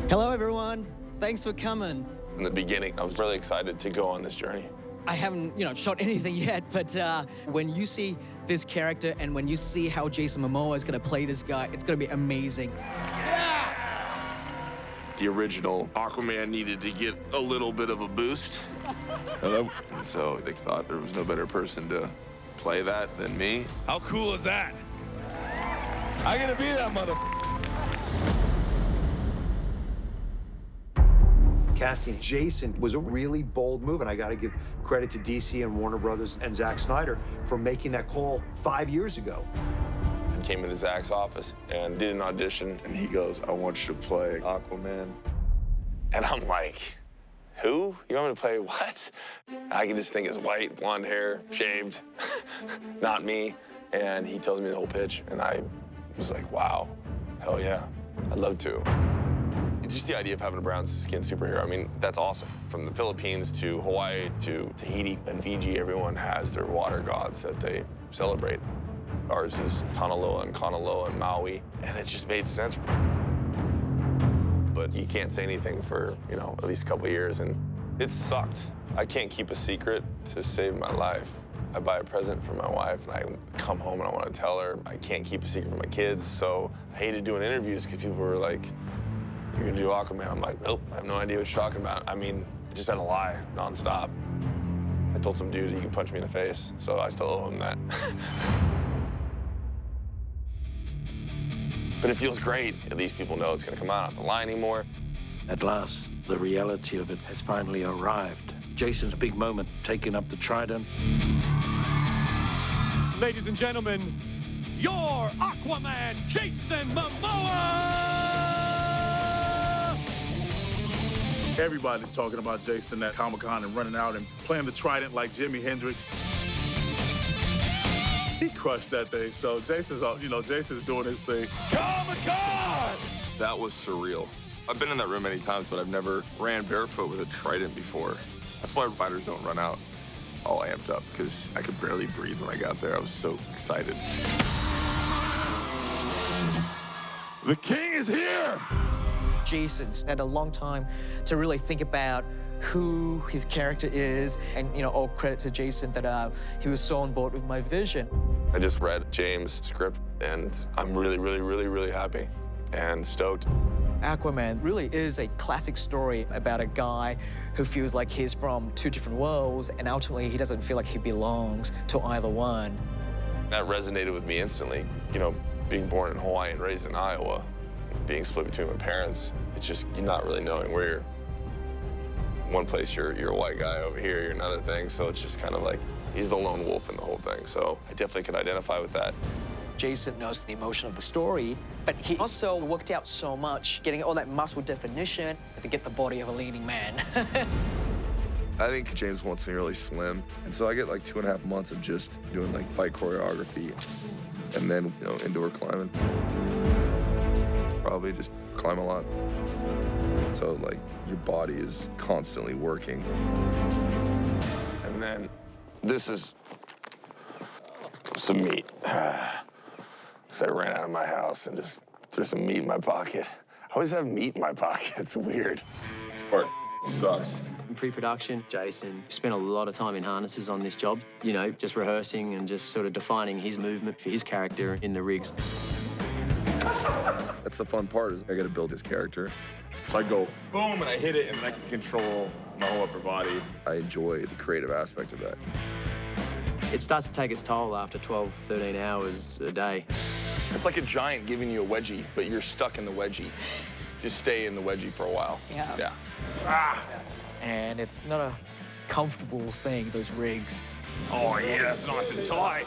Hello, everyone. Thanks for coming. In the beginning, I was really excited to go on this journey. I haven't, shot anything yet, but when you see this character and when you see how Jason Momoa is going to play this guy, it's going to be amazing. Yeah! The original Aquaman needed to get a little bit of a boost. Hello? And so they thought there was no better person to play that than me. How cool is that? I'm gonna be that mother. Casting Jason was a really bold move, and I got to give credit to DC and Warner Brothers and Zack Snyder for making that call 5 years ago. I came into Zack's office and did an audition, and he goes, I want you to play Aquaman. And I'm like, who? You want me to play what? I can just think it's white, blonde hair, shaved, not me. And he tells me the whole pitch, and I was like, wow, hell yeah, I'd love to. Just the idea of having a brown skin superhero, I mean, that's awesome. From the Philippines to Hawaii to Tahiti and Fiji, everyone has their water gods that they celebrate. Ours is Tanaloa and Kanaloa and Maui, and it just made sense. But you can't say anything for, at least a couple of years, and it sucked. I can't keep a secret to save my life. I buy a present for my wife, and I come home and I want to tell her. I can't keep a secret from my kids, so I hated doing interviews because people were like, you're gonna do Aquaman? I'm like, nope, I have no idea what you're talking about. I mean, I just had to lie nonstop. I told some dude he can punch me in the face, so I still owe him that. But it feels great. At least people know it's gonna come out, I don't have to lie anymore. At last, the reality of it has finally arrived. Jason's big moment, taking up the trident. Ladies and gentlemen, your Aquaman, Jason Momoa! Everybody's talking about Jason at Comic-Con and running out and playing the trident like Jimi Hendrix. He crushed that thing, so Jason's doing his thing. Comic-Con! That was surreal. I've been in that room many times, but I've never ran barefoot with a trident before. That's why fighters don't run out all amped up, because I could barely breathe when I got there. I was so excited. The king is here! Jason's had a long time to really think about who his character is, and all credit to Jason that he was so on board with my vision. I just read James' script, and I'm really, really, really, really happy and stoked. Aquaman really is a classic story about a guy who feels like he's from two different worlds, and ultimately he doesn't feel like he belongs to either one. That resonated with me instantly. Being born in Hawaii and raised in Iowa, being split between my parents, it's just you're not really knowing where you're. One place you're a white guy, over here you're another thing, so it's just kind of like he's the lone wolf in the whole thing, so I definitely could identify with that. Jason knows the emotion of the story, but he also worked out so much, getting all that muscle definition to get the body of a leading man. I think James wants me really slim, and so I get like 2.5 months of just doing like fight choreography, and then indoor climbing. Probably just climb a lot. So like your body is constantly working. And then this is some meat. Because I ran out of my house and just threw some meat in my pocket. I always have meat in my pocket, it's weird. This part sucks. In pre-production, Jason spent a lot of time in harnesses on this job, just rehearsing and just sort of defining his movement for his character in the rigs. That's the fun part, is I gotta build his character. So I go boom, and I hit it, and then I can control my whole upper body. I enjoy the creative aspect of that. It starts to take its toll after 12, 13 hours a day. It's like a giant giving you a wedgie, but you're stuck in the wedgie. Just stay in the wedgie for a while. Yeah. Ah! And it's not a comfortable thing, those rigs. Oh yeah, that's nice and tight.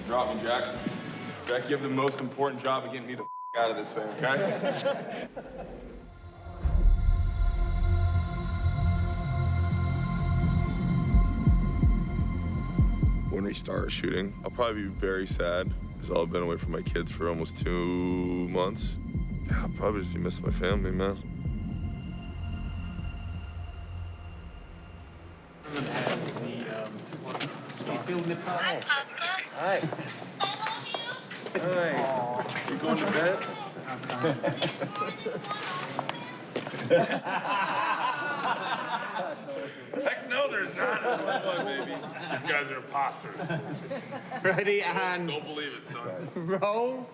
Drop me, Jack. Jack, you have the most important job of getting me the out of this thing, okay? When we start shooting, I'll probably be very sad because I'll have been away from my kids for almost 2 months. Yeah, I'll probably just be missing my family, man. Hi. Hi. You going to bed? Heck no, there's not. Baby. These guys are imposters. Ready, and Don't believe it, son. roll.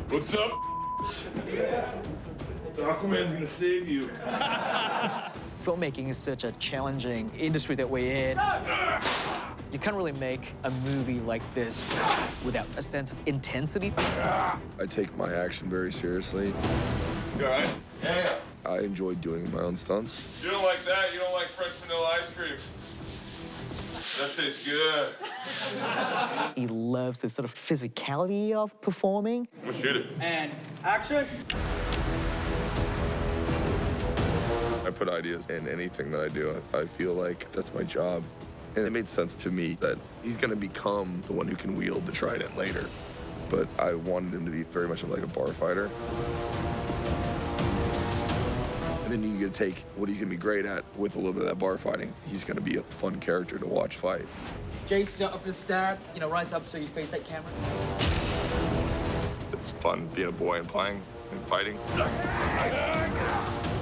What's up? Aquaman's gonna save you. Filmmaking is such a challenging industry that we're in. You can't really make a movie like this without a sense of intensity. I take my action very seriously. You all right? Yeah. I enjoy doing my own stunts. You don't like that? You don't like French vanilla ice cream? That tastes good. He loves this sort of physicality of performing. I'm gonna shoot it. And action. I put ideas in anything that I do. I feel like that's my job. And it made sense to me that he's gonna become the one who can wield the trident later. But I wanted him to be very much like a bar fighter. And then you get to take what he's gonna be great at with a little bit of that bar fighting. He's gonna be a fun character to watch fight. Jason, up the stab, rise up so you face that camera. It's fun being a boy and playing and fighting.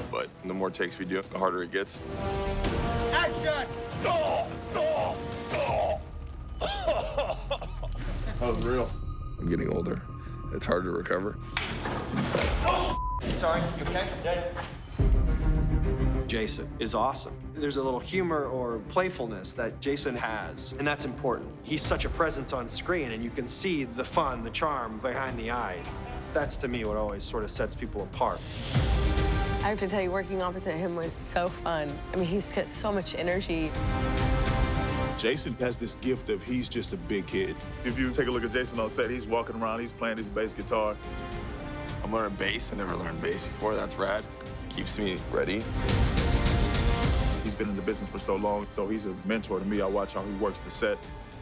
But the more takes we do, the harder it gets. Action. That was real. I'm getting older. It's hard to recover. Sorry, you okay? Yeah. Jason is awesome. There's a little humor or playfulness that Jason has, and that's important. He's such a presence on screen, and you can see the fun, the charm behind the eyes. That's, to me, what always sort of sets people apart. I have to tell you, working opposite him was so fun. I mean, he's got so much energy. Jason has this gift of he's just a big kid. If you take a look at Jason on set, he's walking around, he's playing his bass guitar. I'm learning bass. I never learned bass before. That's rad. Keeps me ready. He's been in the business for so long, so he's a mentor to me. I watch how he works the set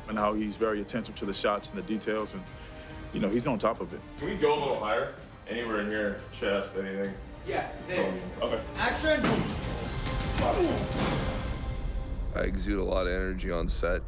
and how he's very attentive to the shots and the details, and, he's on top of it. Can we go a little higher? Anywhere in here, chest, anything? Yeah, there. Okay. Action. I exude a lot of energy on set.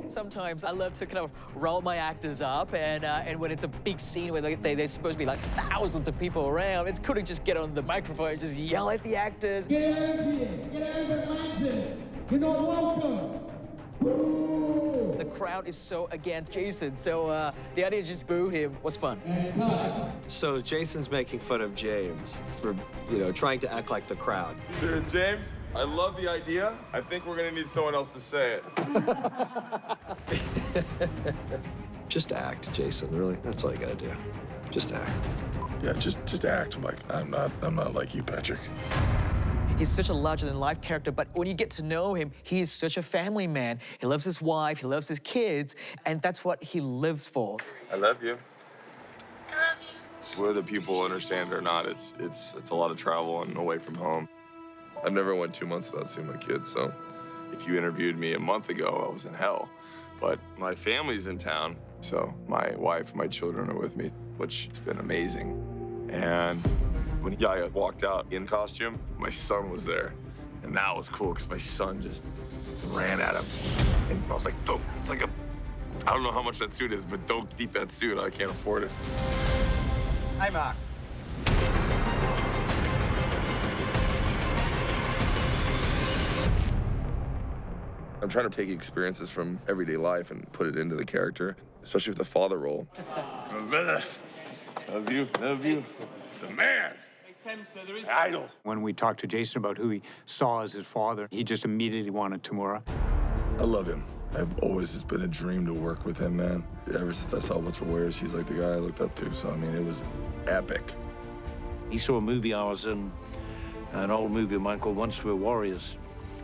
Sometimes I love to kind of roll my actors up, and when it's a big scene where they're supposed to be like thousands of people around, it's cool to just get on the microphone and just yell at the actors. Get out of here! Get out of Atlantis! You're not welcome! The crowd is so against Jason, so the idea to just boo him was fun. So Jason's making fun of James for, trying to act like the crowd. Sure, James, I love the idea. I think we're gonna need someone else to say it. Just act, Jason, really. That's all you gotta do. Just act. Yeah, just act, Mike. I'm not like you, Patrick. He's such a larger-than-life character, but when you get to know him, he is such a family man. He loves his wife, he loves his kids, and that's what he lives for. I love you. I love you. Whether people understand it or not, it's a lot of travel and away from home. I've never went 2 months without seeing my kids, so. If you interviewed me a month ago, I was in hell. But my family's in town, so my wife, my children are with me, which has been amazing. And when Yahya walked out in costume, my son was there. And that was cool, because my son just ran at him. And I was like, don't, it's like I don't know how much that suit is, but don't keep that suit, I can't afford it. Hi, Mark. I'm trying to take experiences from everyday life and put it into the character, especially with the father role. Love you, love you. It's the man. Idol. When we talked to Jason about who he saw as his father, he just immediately wanted Temuera. I love him. It's been a dream to work with him, man. Ever since I saw What's for Warriors, he's like the guy I looked up to. So, I mean, it was epic. He saw a movie I was in, an old movie of mine called Once We're Warriors.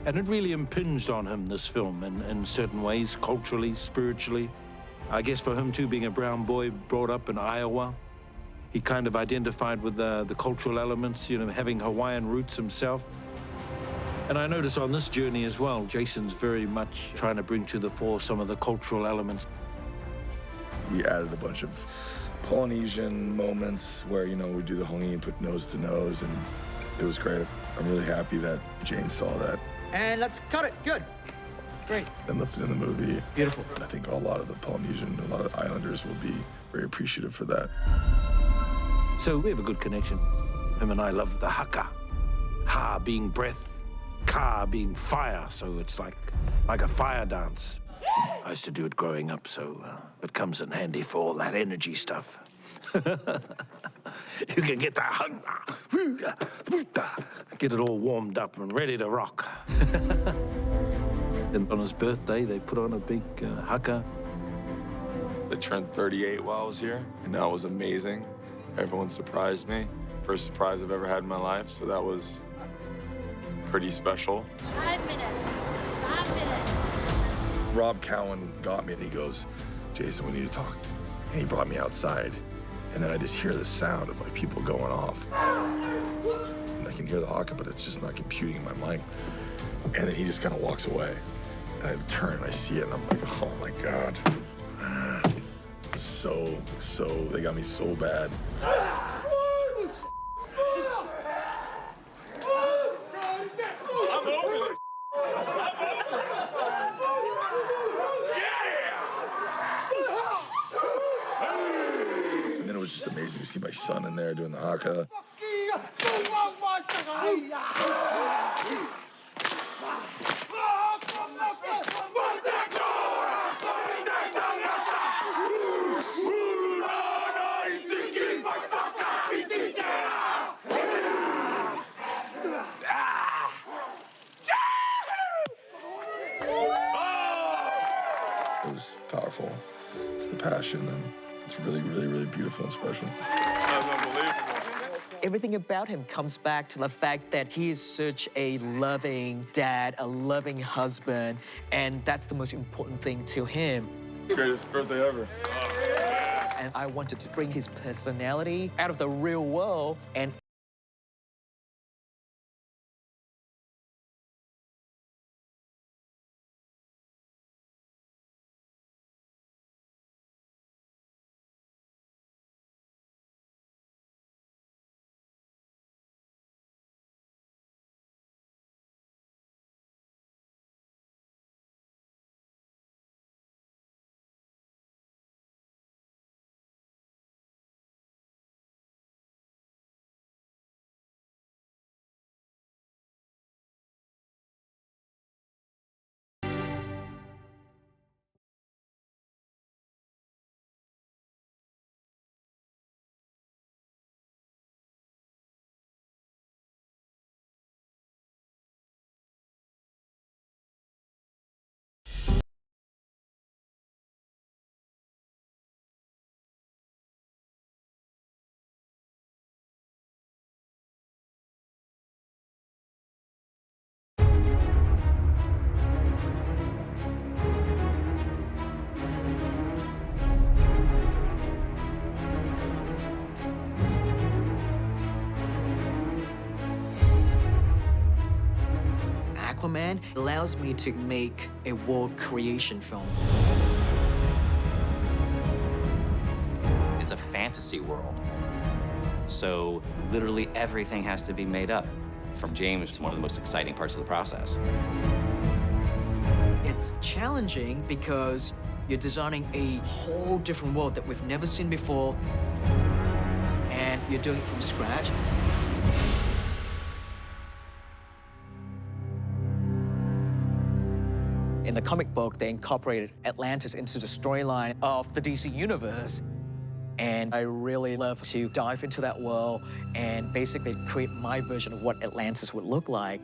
And it really impinged on him, this film, in certain ways, culturally, spiritually. I guess for him, too, being a brown boy brought up in Iowa, he kind of identified with the cultural elements, having Hawaiian roots himself. And I notice on this journey as well, Jason's very much trying to bring to the fore some of the cultural elements. We added a bunch of Polynesian moments where, we do the hongi and put nose to nose, and it was great. I'm really happy that James saw that. And let's cut it. Good. Great. And lifted in the movie. Beautiful. I think a lot of the Polynesian, a lot of the islanders will be very appreciative for that. So we have a good connection. Him and I love the haka. Ha being breath, ka being fire, so it's like a fire dance. I used to do it growing up, so it comes in handy for all that energy stuff. You can get that get it all warmed up and ready to rock. And on his birthday, they put on a big haka. I turned 38 while I was here, and that was amazing. Everyone surprised me. First surprise I've ever had in my life, so that was pretty special. 5 minutes. 5 minutes. Rob Cowan got me and he goes, Jason, we need to talk. And he brought me outside. And then I just hear the sound of like people going off. And I can hear the haka, but it's just not computing in my mind. And then he just kind of walks away. And I turn and I see it and I'm like, oh my God. They got me so bad. And then it was just amazing to see my son in there doing the haka. It was powerful. It's the passion, and it's really, really, really beautiful and special. That was unbelievable. Everything about him comes back to the fact that he is such a loving dad, a loving husband, and that's the most important thing to him. Greatest birthday ever. And I wanted to bring his personality out of the real world and Aquaman allows me to make a world creation film. It's a fantasy world. So literally everything has to be made up. From James, it's one of the most exciting parts of the process. It's challenging because you're designing a whole different world that we've never seen before, and you're doing it from scratch. In the comic book, they incorporated Atlantis into the storyline of the DC universe. And I really love to dive into that world and basically create my version of what Atlantis would look like.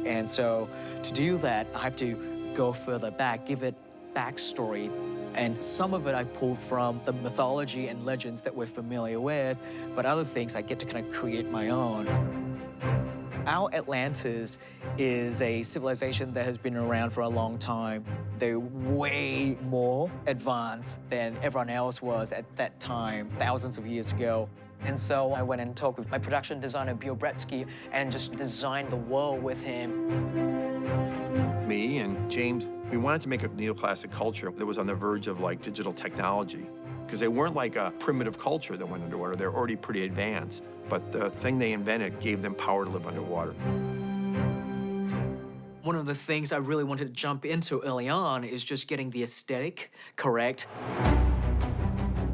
And so to do that, I have to go further back, give it backstory. And some of it I pulled from the mythology and legends that we're familiar with, but other things I get to kind of create my own. Our Atlantis is a civilization that has been around for a long time. They're way more advanced than everyone else was at that time, thousands of years ago. And so I went and talked with my production designer, Beall and just designed the world with him. Me and James, we wanted to make a neoclassic culture that was on the verge of like digital technology, because they weren't like a primitive culture that went underwater. They're already pretty advanced. But the thing they invented gave them power to live underwater. One of the things I really wanted to jump into early on is just getting the aesthetic correct.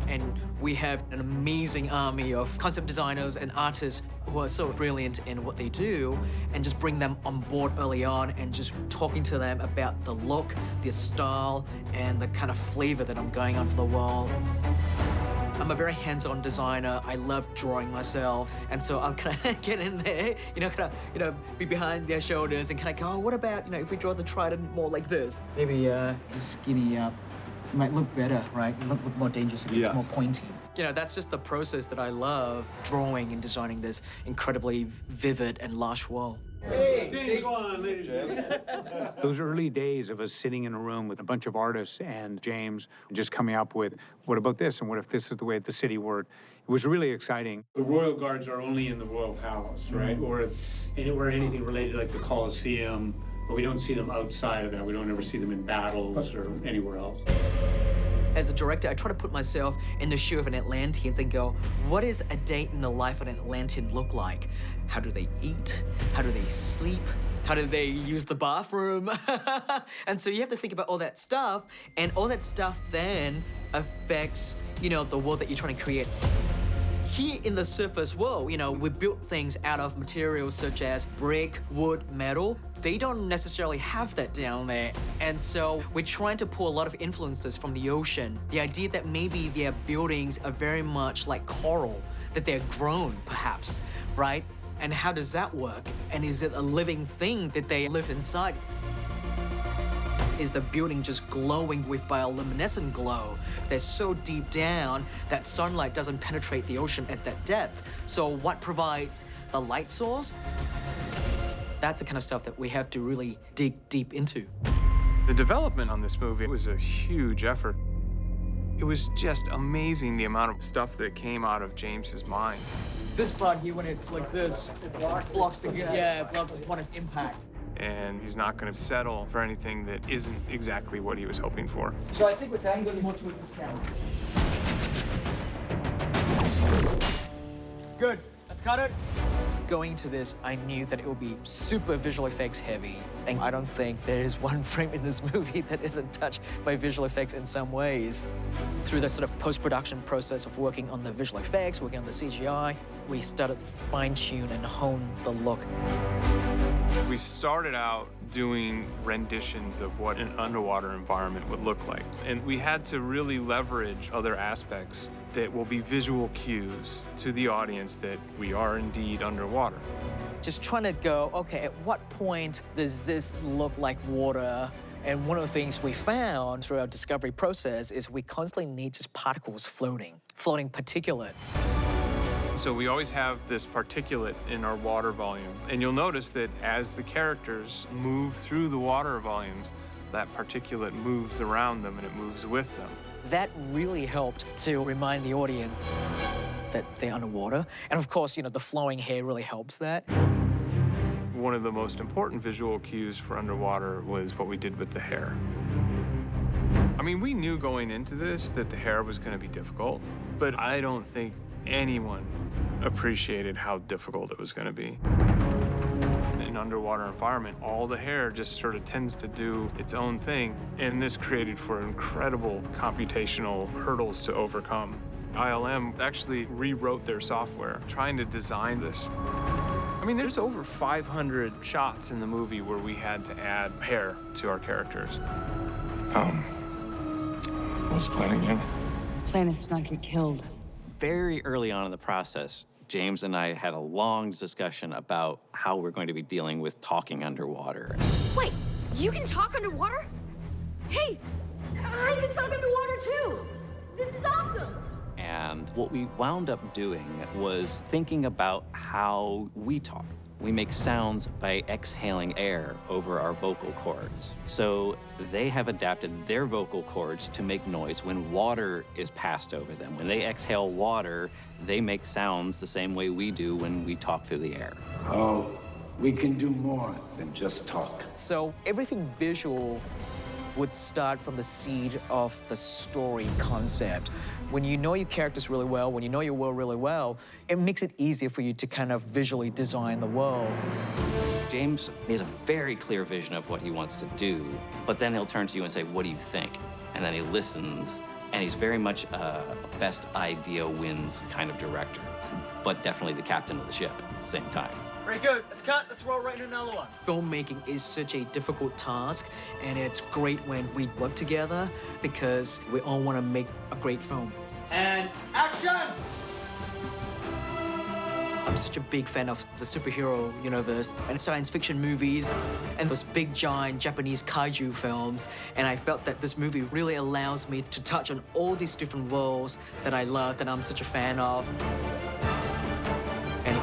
And we have an amazing army of concept designers and artists who are so brilliant in what they do, and just bring them on board early on and just talking to them about the look, the style, and the kind of flavor that I'm going on for the world. I'm a very hands-on designer. I love drawing myself, and so I'll kind of get in there, be behind their shoulders and kind of go, oh, what about, if we draw the trident more like this? Maybe just skinny up. It might look better, right? It look more dangerous if it's more pointy. That's just the process that I love, drawing and designing this incredibly vivid and lush world. Hey, take one, ladies and gentlemen. Those early days of us sitting in a room with a bunch of artists and James just coming up with, what about this? And what if this is the way the city worked? It was really exciting. The Royal Guards are only in the Royal Palace, right? Or anything related like the Colosseum, but we don't see them outside of that. We don't ever see them in battles or anywhere else. As a director, I try to put myself in the shoe of an Atlantean and go, what is a day in the life of an Atlantean look like? How do they eat? How do they sleep? How do they use the bathroom? And so you have to think about all that stuff, and all that stuff then affects, the world that you're trying to create. Here in the surface world, we built things out of materials such as brick, wood, metal. They don't necessarily have that down there. And so we're trying to pull a lot of influences from the ocean. The idea that maybe their buildings are very much like coral, that they're grown, perhaps, right? And how does that work? And is it a living thing that they live inside? Is the building just glowing with bioluminescent glow? They're so deep down that sunlight doesn't penetrate the ocean at that depth. So what provides the light source? That's the kind of stuff that we have to really dig deep into. The development on this movie was a huge effort. It was just amazing the amount of stuff that came out of James's mind. This part here, when it's like this, it blocks the point of impact. And he's not going to settle for anything that isn't exactly what he was hoping for. So I think we're angling more towards this camera. Good. Let's cut it. Going to this, I knew that it would be super visual effects heavy. And I don't think there is one frame in this movie that isn't touched by visual effects in some ways. Through the sort of post-production process of working on the visual effects, working on the CGI, we started to fine-tune and hone the look. We started out doing renditions of what an underwater environment would look like. And we had to really leverage other aspects that will be visual cues to the audience that we are indeed underwater. Just trying to go, okay, at what point does this look like water? And one of the things we found through our discovery process is we constantly need just particles floating particulates. So we always have this particulate in our water volume. And you'll notice that as the characters move through the water volumes, that particulate moves around them and it moves with them. That really helped to remind the audience that they're underwater. And of course, the flowing hair really helps that. One of the most important visual cues for underwater was what we did with the hair. I mean, we knew going into this that the hair was going to be difficult, but I don't think anyone appreciated how difficult it was going to be. In an underwater environment, all the hair just sort of tends to do its own thing, and this created for incredible computational hurdles to overcome. ILM actually rewrote their software trying to design this. I mean, there's over 500 shots in the movie where we had to add hair to our characters. What's the plan again? Plan is to not get killed. Very early on in the process, James and I had a long discussion about how we're going to be dealing with talking underwater. Wait, you can talk underwater? Hey, I can talk underwater too. This is awesome. And what we wound up doing was thinking about how we talk. We make sounds by exhaling air over our vocal cords. So they have adapted their vocal cords to make noise when water is passed over them. When they exhale water, they make sounds the same way we do when we talk through the air. Oh, we can do more than just talk. So everything visual would start from the seed of the story concept. When you know your characters really well, when you know your world really well, it makes it easier for you to kind of visually design the world. James has a very clear vision of what he wants to do, but then he'll turn to you and say, what do you think? And then he listens, and he's very much a best idea wins kind of director, but definitely the captain of the ship at the same time. Very good. Let's cut. Let's roll right into another one. Filmmaking is such a difficult task, and it's great when we work together because we all want to make a great film. And action! I'm such a big fan of the superhero universe and science fiction movies and those big, giant Japanese kaiju films. And I felt that this movie really allows me to touch on all these different worlds that I love, that I'm such a fan of. And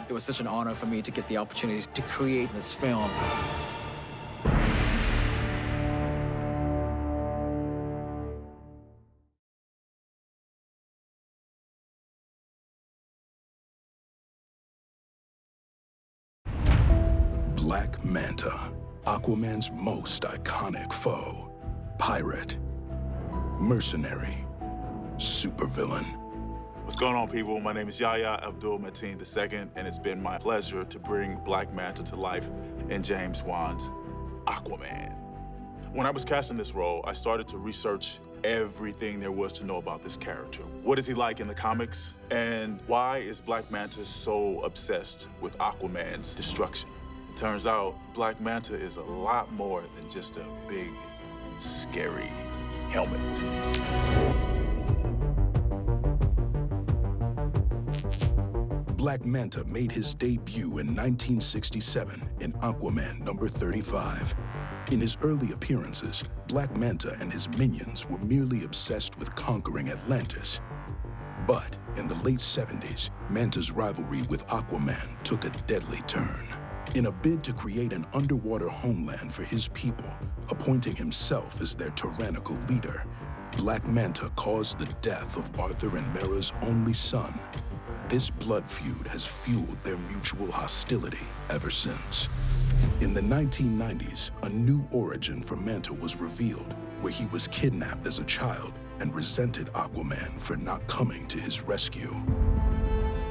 it was such an honor for me to get the opportunity to create this film. Black Manta, Aquaman's most iconic foe. Pirate, mercenary, supervillain. What's going on, people? My name is Yahya Abdul-Mateen II, and it's been my pleasure to bring Black Manta to life in James Wan's Aquaman. When I was casting this role, I started to research everything there was to know about this character. What is he like in the comics? And why is Black Manta so obsessed with Aquaman's destruction? It turns out Black Manta is a lot more than just a big, scary helmet. Black Manta made his debut in 1967 in Aquaman #35. In his early appearances, Black Manta and his minions were merely obsessed with conquering Atlantis. But in the late 70s, Manta's rivalry with Aquaman took a deadly turn. In a bid to create an underwater homeland for his people, appointing himself as their tyrannical leader, Black Manta caused the death of Arthur and Mera's only son. This blood feud has fueled their mutual hostility ever since. In the 1990s, a new origin for Manta was revealed, where he was kidnapped as a child and resented Aquaman for not coming to his rescue.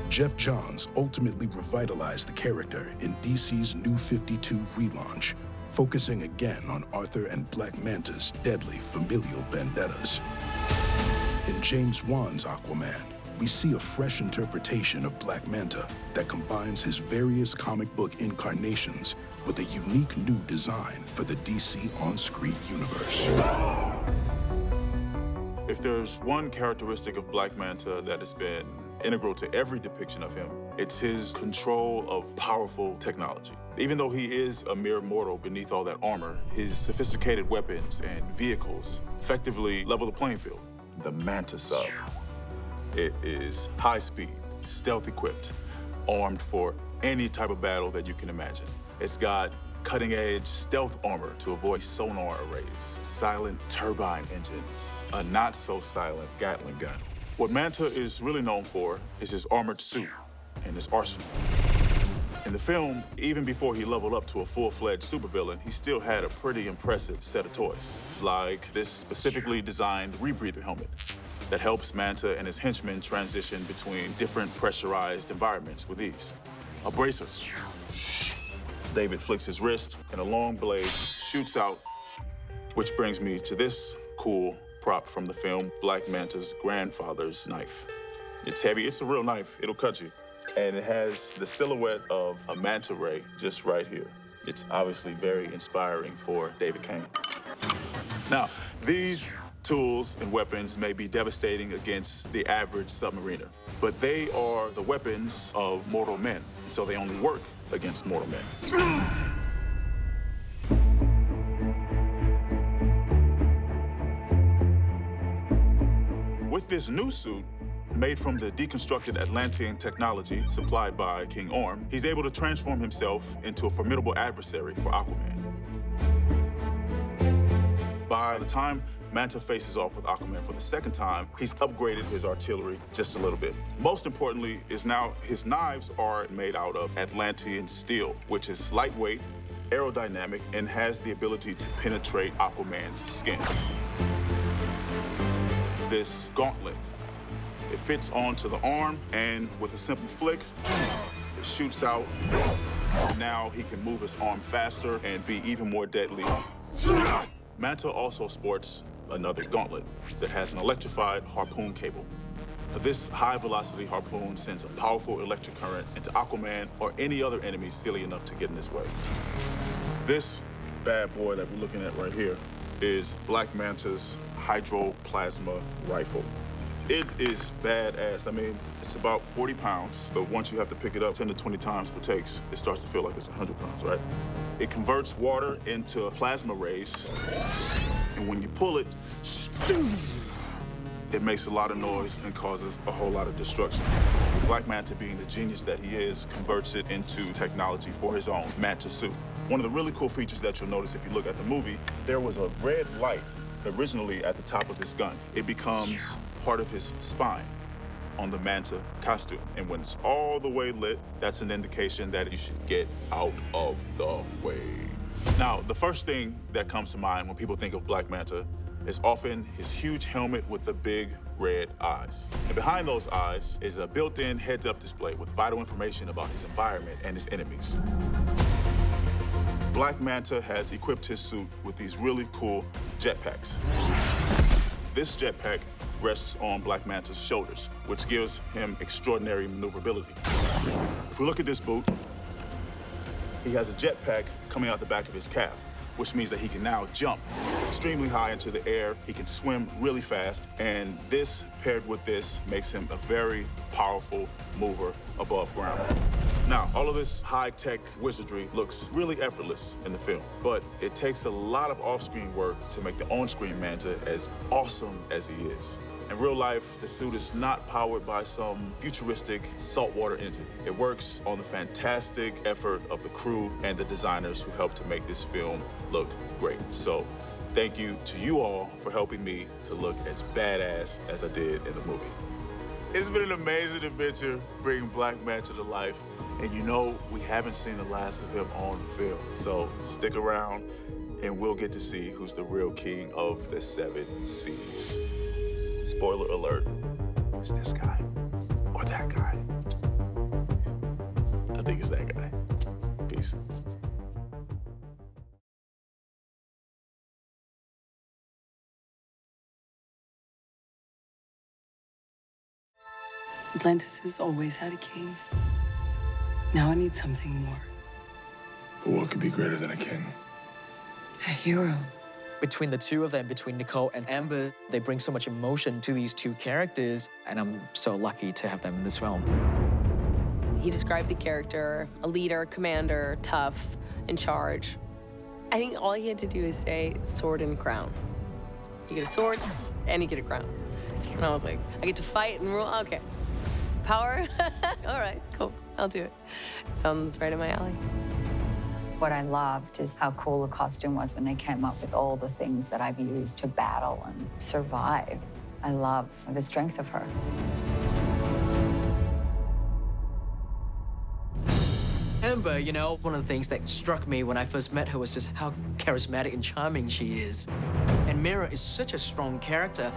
Geoff Johns ultimately revitalized the character in DC's New 52 relaunch, focusing again on Arthur and Black Manta's deadly familial vendettas. In James Wan's Aquaman, we see a fresh interpretation of Black Manta that combines his various comic book incarnations with a unique new design for the DC on-screen universe. If there's one characteristic of Black Manta that has been integral to every depiction of him, it's his control of powerful technology. Even though he is a mere mortal beneath all that armor, his sophisticated weapons and vehicles effectively level the playing field. The Manta sub. It is high speed, stealth equipped, armed for any type of battle that you can imagine. It's got cutting-edge stealth armor to avoid sonar arrays, silent turbine engines, a not-so-silent Gatling gun. What Manta is really known for is his armored suit and his arsenal. In the film, even before he leveled up to a full-fledged supervillain, he still had a pretty impressive set of toys, like this specifically designed rebreather helmet that helps Manta and his henchmen transition between different pressurized environments with ease. A bracer. David flicks his wrist, and a long blade shoots out, which brings me to this cool prop from the film, Black Manta's grandfather's knife. It's heavy, it's a real knife, it'll cut you. And it has the silhouette of a manta ray just right here. It's obviously very inspiring for David Kane. Now, these tools and weapons may be devastating against the average submariner, but they are the weapons of mortal men, so they only work against mortal men. With this new suit, made from the deconstructed Atlantean technology supplied by King Orm, he's able to transform himself into a formidable adversary for Aquaman. By the time Manta faces off with Aquaman for the second time, he's upgraded his artillery just a little bit. Most importantly is now his knives are made out of Atlantean steel, which is lightweight, aerodynamic, and has the ability to penetrate Aquaman's skin. This gauntlet, it fits onto the arm, and with a simple flick, it shoots out Now he can move his arm faster and be even more deadly. Manta also sports another gauntlet that has an electrified harpoon cable. This high-velocity harpoon sends a powerful electric current into Aquaman or any other enemy silly enough to get in his way. This bad boy that we're looking at right here is Black Manta's hydroplasma rifle. It is badass. I mean, it's about 40 pounds, but once you have to pick it up 10 to 20 times for takes, it starts to feel like it's 100 pounds, right? It converts water into plasma rays, and when you pull it, it makes a lot of noise and causes a whole lot of destruction. Black Manta, being the genius that he is, converts it into technology for his own Manta suit. One of the really cool features that you'll notice if you look at the movie, there was a red light originally at the top of his gun. It becomes part of his spine on the Manta costume. And when it's all the way lit, that's an indication that you should get out of the way. Now, the first thing that comes to mind when people think of Black Manta is often his huge helmet with the big red eyes. And behind those eyes is a built-in heads-up display with vital information about his environment and his enemies. Black Manta has equipped his suit with these really cool jetpacks. This jetpack rests on Black Manta's shoulders, which gives him extraordinary maneuverability. If we look at this boot, he has a jetpack coming out the back of his calf, which means that he can now jump extremely high into the air. He can swim really fast, and this paired with this makes him a very powerful mover above ground. Now, all of this high-tech wizardry looks really effortless in the film, but it takes a lot of off-screen work to make the on-screen Manta as awesome as he is. In real life, the suit is not powered by some futuristic saltwater engine. It works on the fantastic effort of the crew and the designers who helped to make this film look great. So, thank you to you all for helping me to look as badass as I did in the movie. It's been an amazing adventure bringing Black Manta to life. And you know, we haven't seen the last of him on film. So stick around and we'll get to see who's the real king of the 7 seas. Spoiler alert, it's this guy or that guy. I think it's that guy. Peace. Atlantis has always had a king. Now I need something more. But what could be greater than a king? A hero. Between the two of them, between Nicole and Amber, they bring so much emotion to these two characters, and I'm so lucky to have them in this film. He described the character, a leader, commander, tough, in charge. I think all he had to do is say sword and crown. You get a sword, and you get a crown. And I was like, I get to fight and rule? Okay. Power? All right, cool, I'll do it. Sounds right in my alley. What I loved is how cool the costume was when they came up with all the things that I've used to battle and survive. I love the strength of her. Amber, you know, one of the things that struck me when I first met her was just how charismatic and charming she is. And Mera is such a strong character.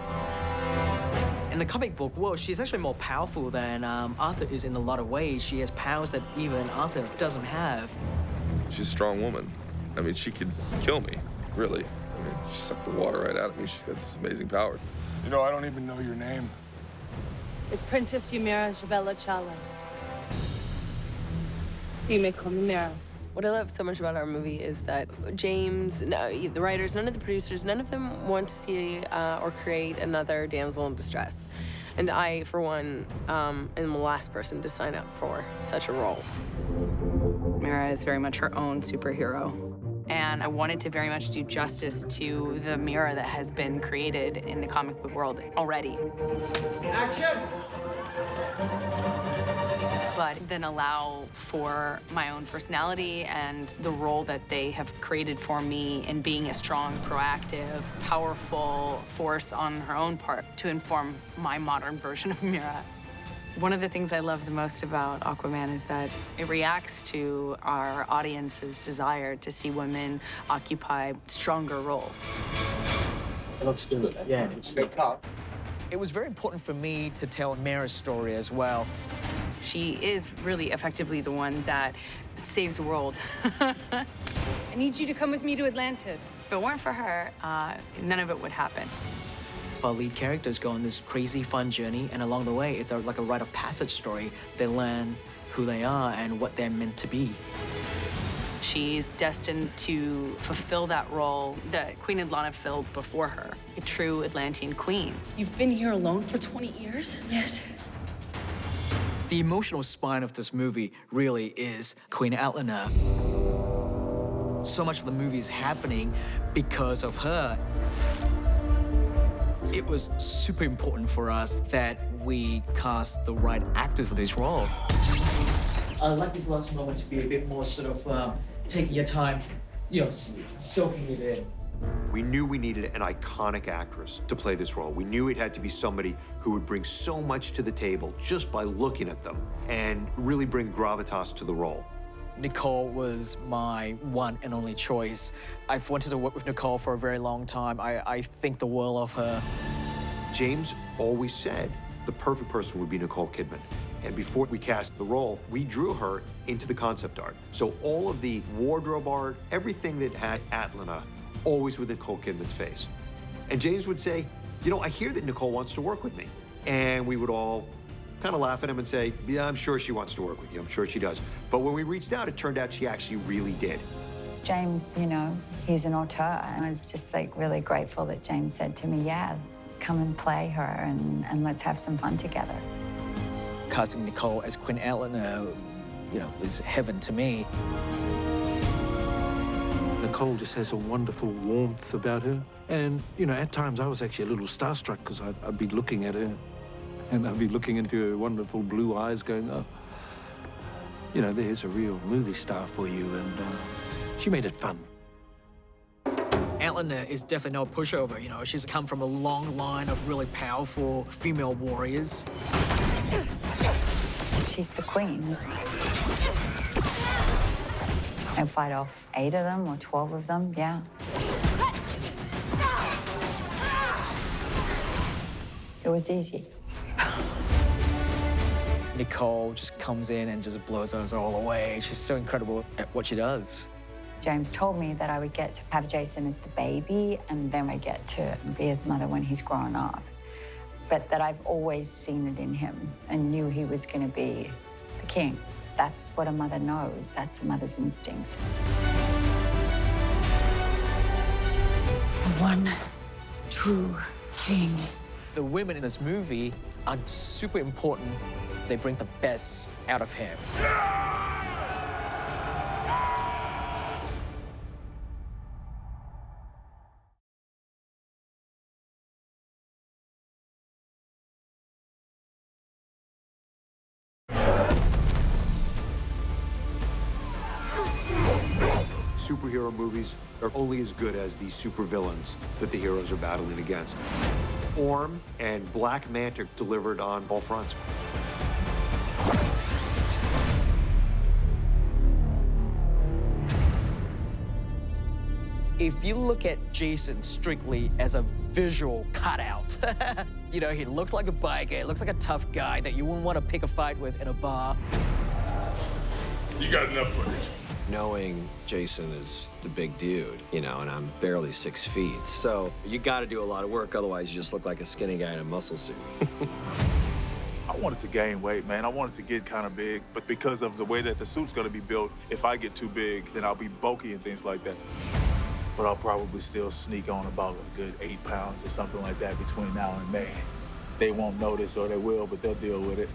In the comic book world, she's actually more powerful than Arthur is in a lot of ways. She has powers that even Arthur doesn't have. She's a strong woman. I mean, she could kill me, really. I mean, she sucked the water right out of me. She's got this amazing power. You know, I don't even know your name. It's Princess Mera Jabella Chala. You may call me Mera. What I love so much about our movie is that James, the writers, none of the producers, none of them want to see or create another damsel in distress. And I, for one, am the last person to sign up for such a role. Mera is very much her own superhero. And I wanted to very much do justice to the Mera that has been created in the comic book world already. Action! But then allow for my own personality and the role that they have created for me in being a strong, proactive, powerful force on her own part to inform my modern version of Mera. One of the things I love the most about Aquaman is that it reacts to our audience's desire to see women occupy stronger roles. It looks good. Yeah, it's a great car. It was very important for me to tell Mera's story as well. She is really effectively the one that saves the world. I need you to come with me to Atlantis. If it weren't for her, none of it would happen. Our lead characters go on this crazy, fun journey, and along the way, it's like a rite of passage story. They learn who they are and what they're meant to be. She's destined to fulfill that role that Queen Atlanna filled before her, a true Atlantean queen. You've been here alone for 20 years? Yes. The emotional spine of this movie really is Queen Atlanna. So much of the movie is happening because of her. It was super important for us that we cast the right actors for this role. I like this last moment to be a bit more sort of taking your time, soaking it in. We knew we needed an iconic actress to play this role. We knew it had to be somebody who would bring so much to the table just by looking at them and really bring gravitas to the role. Nicole was my one and only choice. I've wanted to work with Nicole for a very long time. I think the world of her. James always said the perfect person would be Nicole Kidman. And before we cast the role, we drew her into the concept art. So all of the wardrobe art, everything that had Atlanna, always with Nicole Kidman's face. And James would say, I hear that Nicole wants to work with me. And we would all kind of laugh at him and say, yeah, I'm sure she wants to work with you. I'm sure she does. But when we reached out, it turned out she actually really did. James, he's an auteur. And I was just really grateful that James said to me, yeah, come and play her and let's have some fun together. Casting Nicole as Queen Atlanna, is heaven to me. Nicole just has a wonderful warmth about her. And, at times I was actually a little starstruck because I'd be looking at her and I'd be looking into her wonderful blue eyes going, oh, there's a real movie star for you. And she made it fun. Atlanna is definitely no pushover. She's come from a long line of really powerful female warriors. She's the queen. I fight off 8 of them or 12 of them, yeah. It was easy. Nicole just comes in and just blows us all away. She's so incredible at what she does. James told me that I would get to have Jason as the baby, and then I get to be his mother when he's grown up. But that I've always seen it in him and knew he was going to be the king. That's what a mother knows. That's a mother's instinct. One true king. The women in this movie are super important. They bring the best out of him. Superhero movies are only as good as the supervillains that the heroes are battling against. Orm and Black Manta delivered on all fronts. If you look at Jason strictly as a visual cutout, he looks like a biker, he looks like a tough guy that you wouldn't want to pick a fight with in a bar. You got enough footage. Knowing Jason is the big dude, and I'm barely 6 feet. So you got to do a lot of work, otherwise you just look like a skinny guy in a muscle suit. I wanted to gain weight, man. I wanted to get kind of big, but because of the way that the suit's gonna be built, if I get too big, then I'll be bulky and things like that. But I'll probably still sneak on about a good 8 pounds or something like that between now and May. They won't notice, or they will, but they'll deal with it.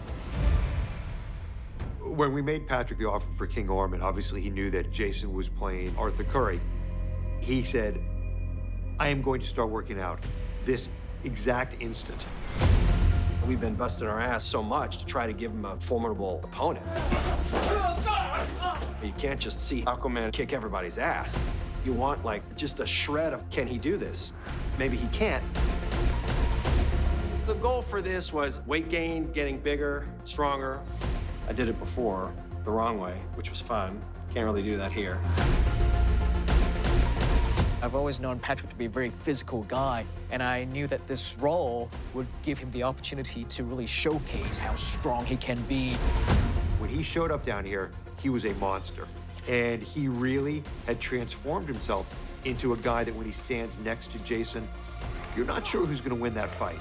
When we made Patrick the offer for King Orm, obviously he knew that Jason was playing Arthur Curry, he said, I am going to start working out this exact instant. We've been busting our ass so much to try to give him a formidable opponent. You can't just see Aquaman kick everybody's ass. You want, just a shred of, can he do this? Maybe he can't. The goal for this was weight gain, getting bigger, stronger. I did it before, the wrong way, which was fun. Can't really do that here. I've always known Patrick to be a very physical guy, and I knew that this role would give him the opportunity to really showcase how strong he can be. When he showed up down here, he was a monster. And he really had transformed himself into a guy that when he stands next to Jason, you're not sure who's gonna win that fight.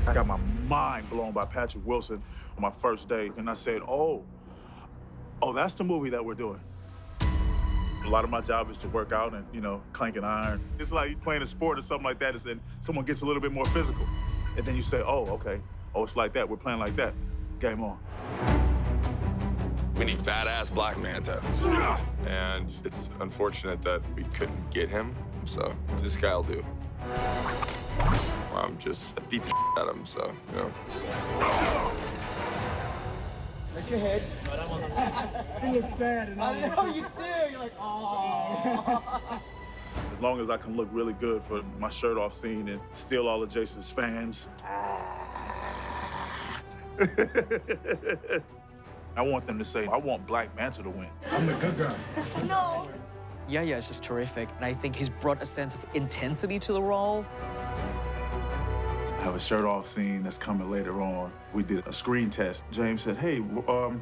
I got my mind blown by Patrick Wilson on my first day, and I said, oh, that's the movie that we're doing. A lot of my job is to work out and, you know, clank an iron. It's like you playing a sport or something like that, and then someone gets a little bit more physical. And then you say, oh, okay. Oh, it's like that. We're playing like that. Game on. We need badass Black Manta. And it's unfortunate that we couldn't get him, so this guy'll do. I beat the shit out of him, so, you know. Lift your head. You look sad. I know you do. You're like, oh. As long as I can look really good for my shirt off scene and steal all of Jason's fans. I want them to say, I want Black Manta to win. I'm the good guy. No. Yahya is just terrific, and I think he's brought a sense of intensity to the role. I have a shirt off scene that's coming later on. We did a screen test. James said, hey,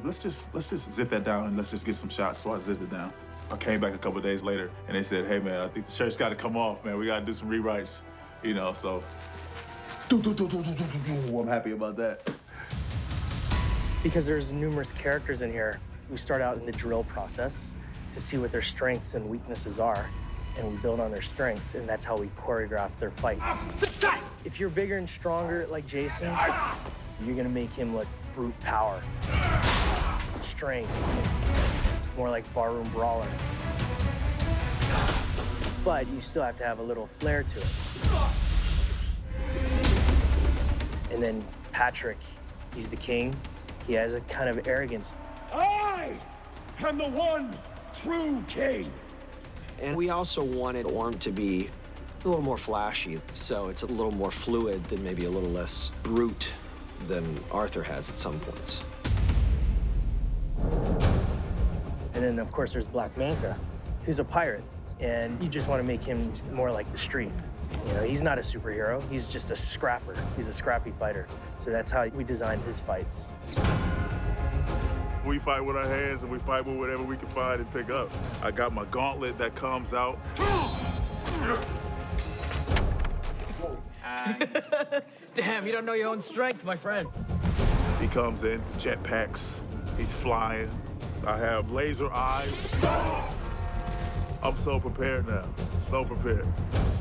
let's just zip that down and let's just get some shots. So I zipped it down. I came back a couple of days later and they said, hey man, I think the shirt's gotta come off, man. We gotta do some rewrites, you know, so. I'm happy about that. Because there's numerous characters in here, we start out in the drill process to see what their strengths and weaknesses are, and we build on their strengths, and that's how we choreograph their fights. If you're bigger and stronger like Jason, you're gonna make him look brute power, strength, more like barroom brawler. But you still have to have a little flair to it. And then Patrick, he's the king. He has a kind of arrogance. I am the one true king. And we also wanted Orm to be a little more flashy, so it's a little more fluid than maybe a little less brute than Arthur has at some points. And then, of course, there's Black Manta, who's a pirate, and you just want to make him more like the street. You know, he's not a superhero, he's just a scrapper. He's a scrappy fighter. So that's how we designed his fights. We fight with our hands and we fight with whatever we can find and pick up. I got my gauntlet that comes out. Damn, you don't know your own strength, my friend. He comes in, jetpacks, he's flying. I have laser eyes. I'm so prepared now, so prepared.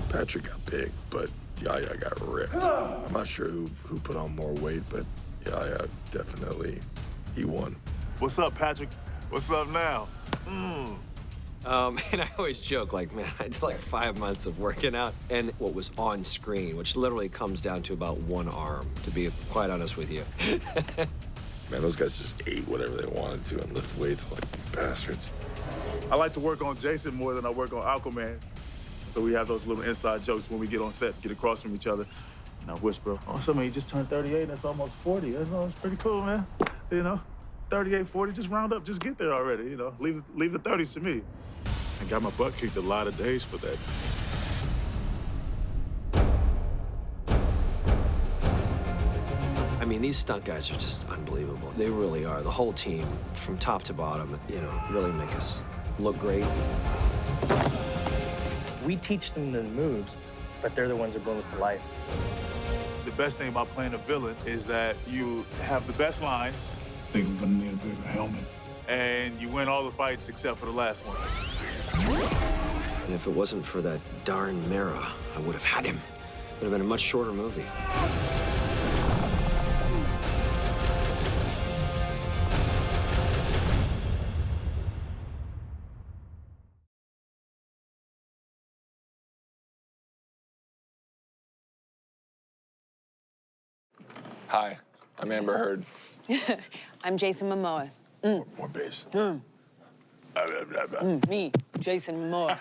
Patrick got big, but Yahya got ripped. I'm not sure who put on more weight, but Yahya definitely, he won. What's up, Patrick? What's up now? And I always joke, like, man, I did like 5 months of working out, and what was on screen, which literally comes down to about one arm, to be quite honest with you. Man, those guys just ate whatever they wanted to and lift weights like bastards. I like to work on Jason more than I work on Aquaman. So we have those little inside jokes when we get on set, get across from each other. And I whisper, oh, somebody just turned 38, that's almost 40. That's pretty cool, man. You know, 38, 40, just round up, just get there already, you know. Leave the 30s to me. I got my butt kicked a lot of days for that. I mean, these stunt guys are just unbelievable. They really are. The whole team, from top to bottom, you know, really make us look great. We teach them the moves, but they're the ones that bring it to life. The best thing about playing a villain is that you have the best lines. I think I'm gonna need a bigger helmet. And you win all the fights except for the last one. And if it wasn't for that darn Mera, I would have had him. It would have been a much shorter movie. Hi, I'm Amber Heard. I'm Jason Momoa. More bass. Me, Jason Momoa.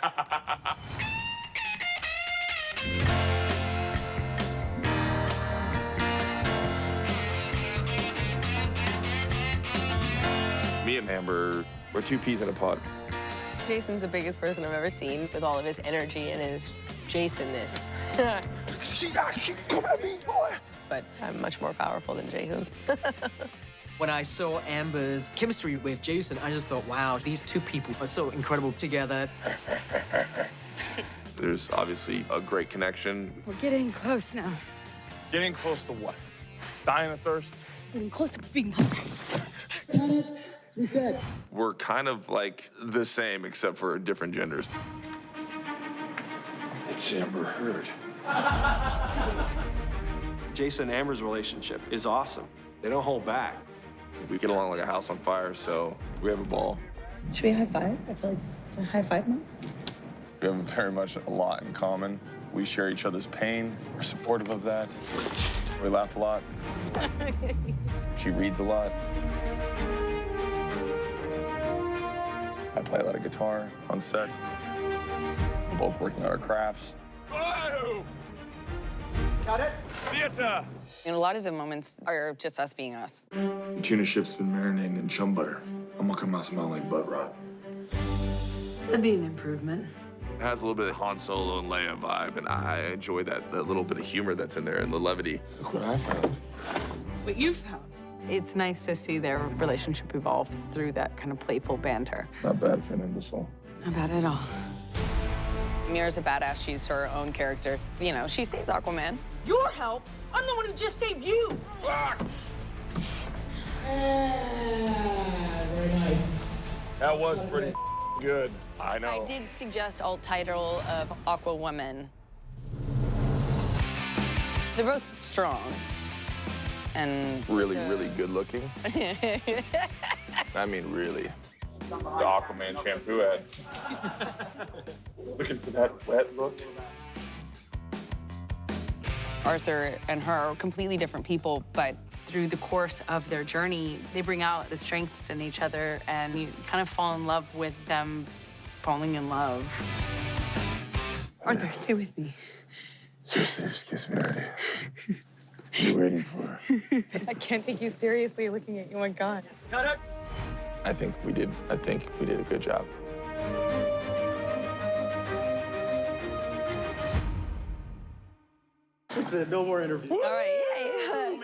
Me and Amber, we're two peas in a pod. Jason's the biggest person I've ever seen with all of his energy and his Jason-ness. Come at me, boy. But I'm much more powerful than Jason. When I saw Amber's chemistry with Jason, I just thought, wow, these two people are so incredible together. There's obviously a great connection. We're getting close now. Getting close to what? Dying of thirst? Getting close to being Reset. We're kind of like the same, except for different genders. It's Amber Heard. Jason and Amber's relationship is awesome. They don't hold back. We get along like a house on fire, so we have a ball. Should we high five? I feel like it's a high five moment. We have very much a lot in common. We share each other's pain. We're supportive of that. We laugh a lot. She reads a lot. I play a lot of guitar on set. We're both working on our crafts. Whoa! Got it? Theater! And a lot of the moments are just us being us. The tuna ship's been marinating in chum butter. I'm looking to smell like butt rot. That'd be an improvement. It has a little bit of Han Solo and Leia vibe, and I enjoy that little bit of humor that's in there and the levity. Look what I found. What you found. It's nice to see their relationship evolve through that kind of playful banter. Not bad for an imbecile. Not bad at all. Mera's a badass. She's her own character. You know, she saves Aquaman. Your help? I'm the one who just saved you. Very nice. That was pretty good. I know. I did suggest alt title of Aquawoman. They're both strong. And really good looking. I mean, really. The Aquaman shampoo ad. Looking for that wet look. Arthur and her are completely different people, but through the course of their journey, they bring out the strengths in each other, and you kind of fall in love with them falling in love. Arthur, stay with me. Seriously, just kiss me already. You're waiting for her. I can't take you seriously looking at you. Oh my God. Cut it! I think we did a good job. That's it. No more interviews. All right, yay.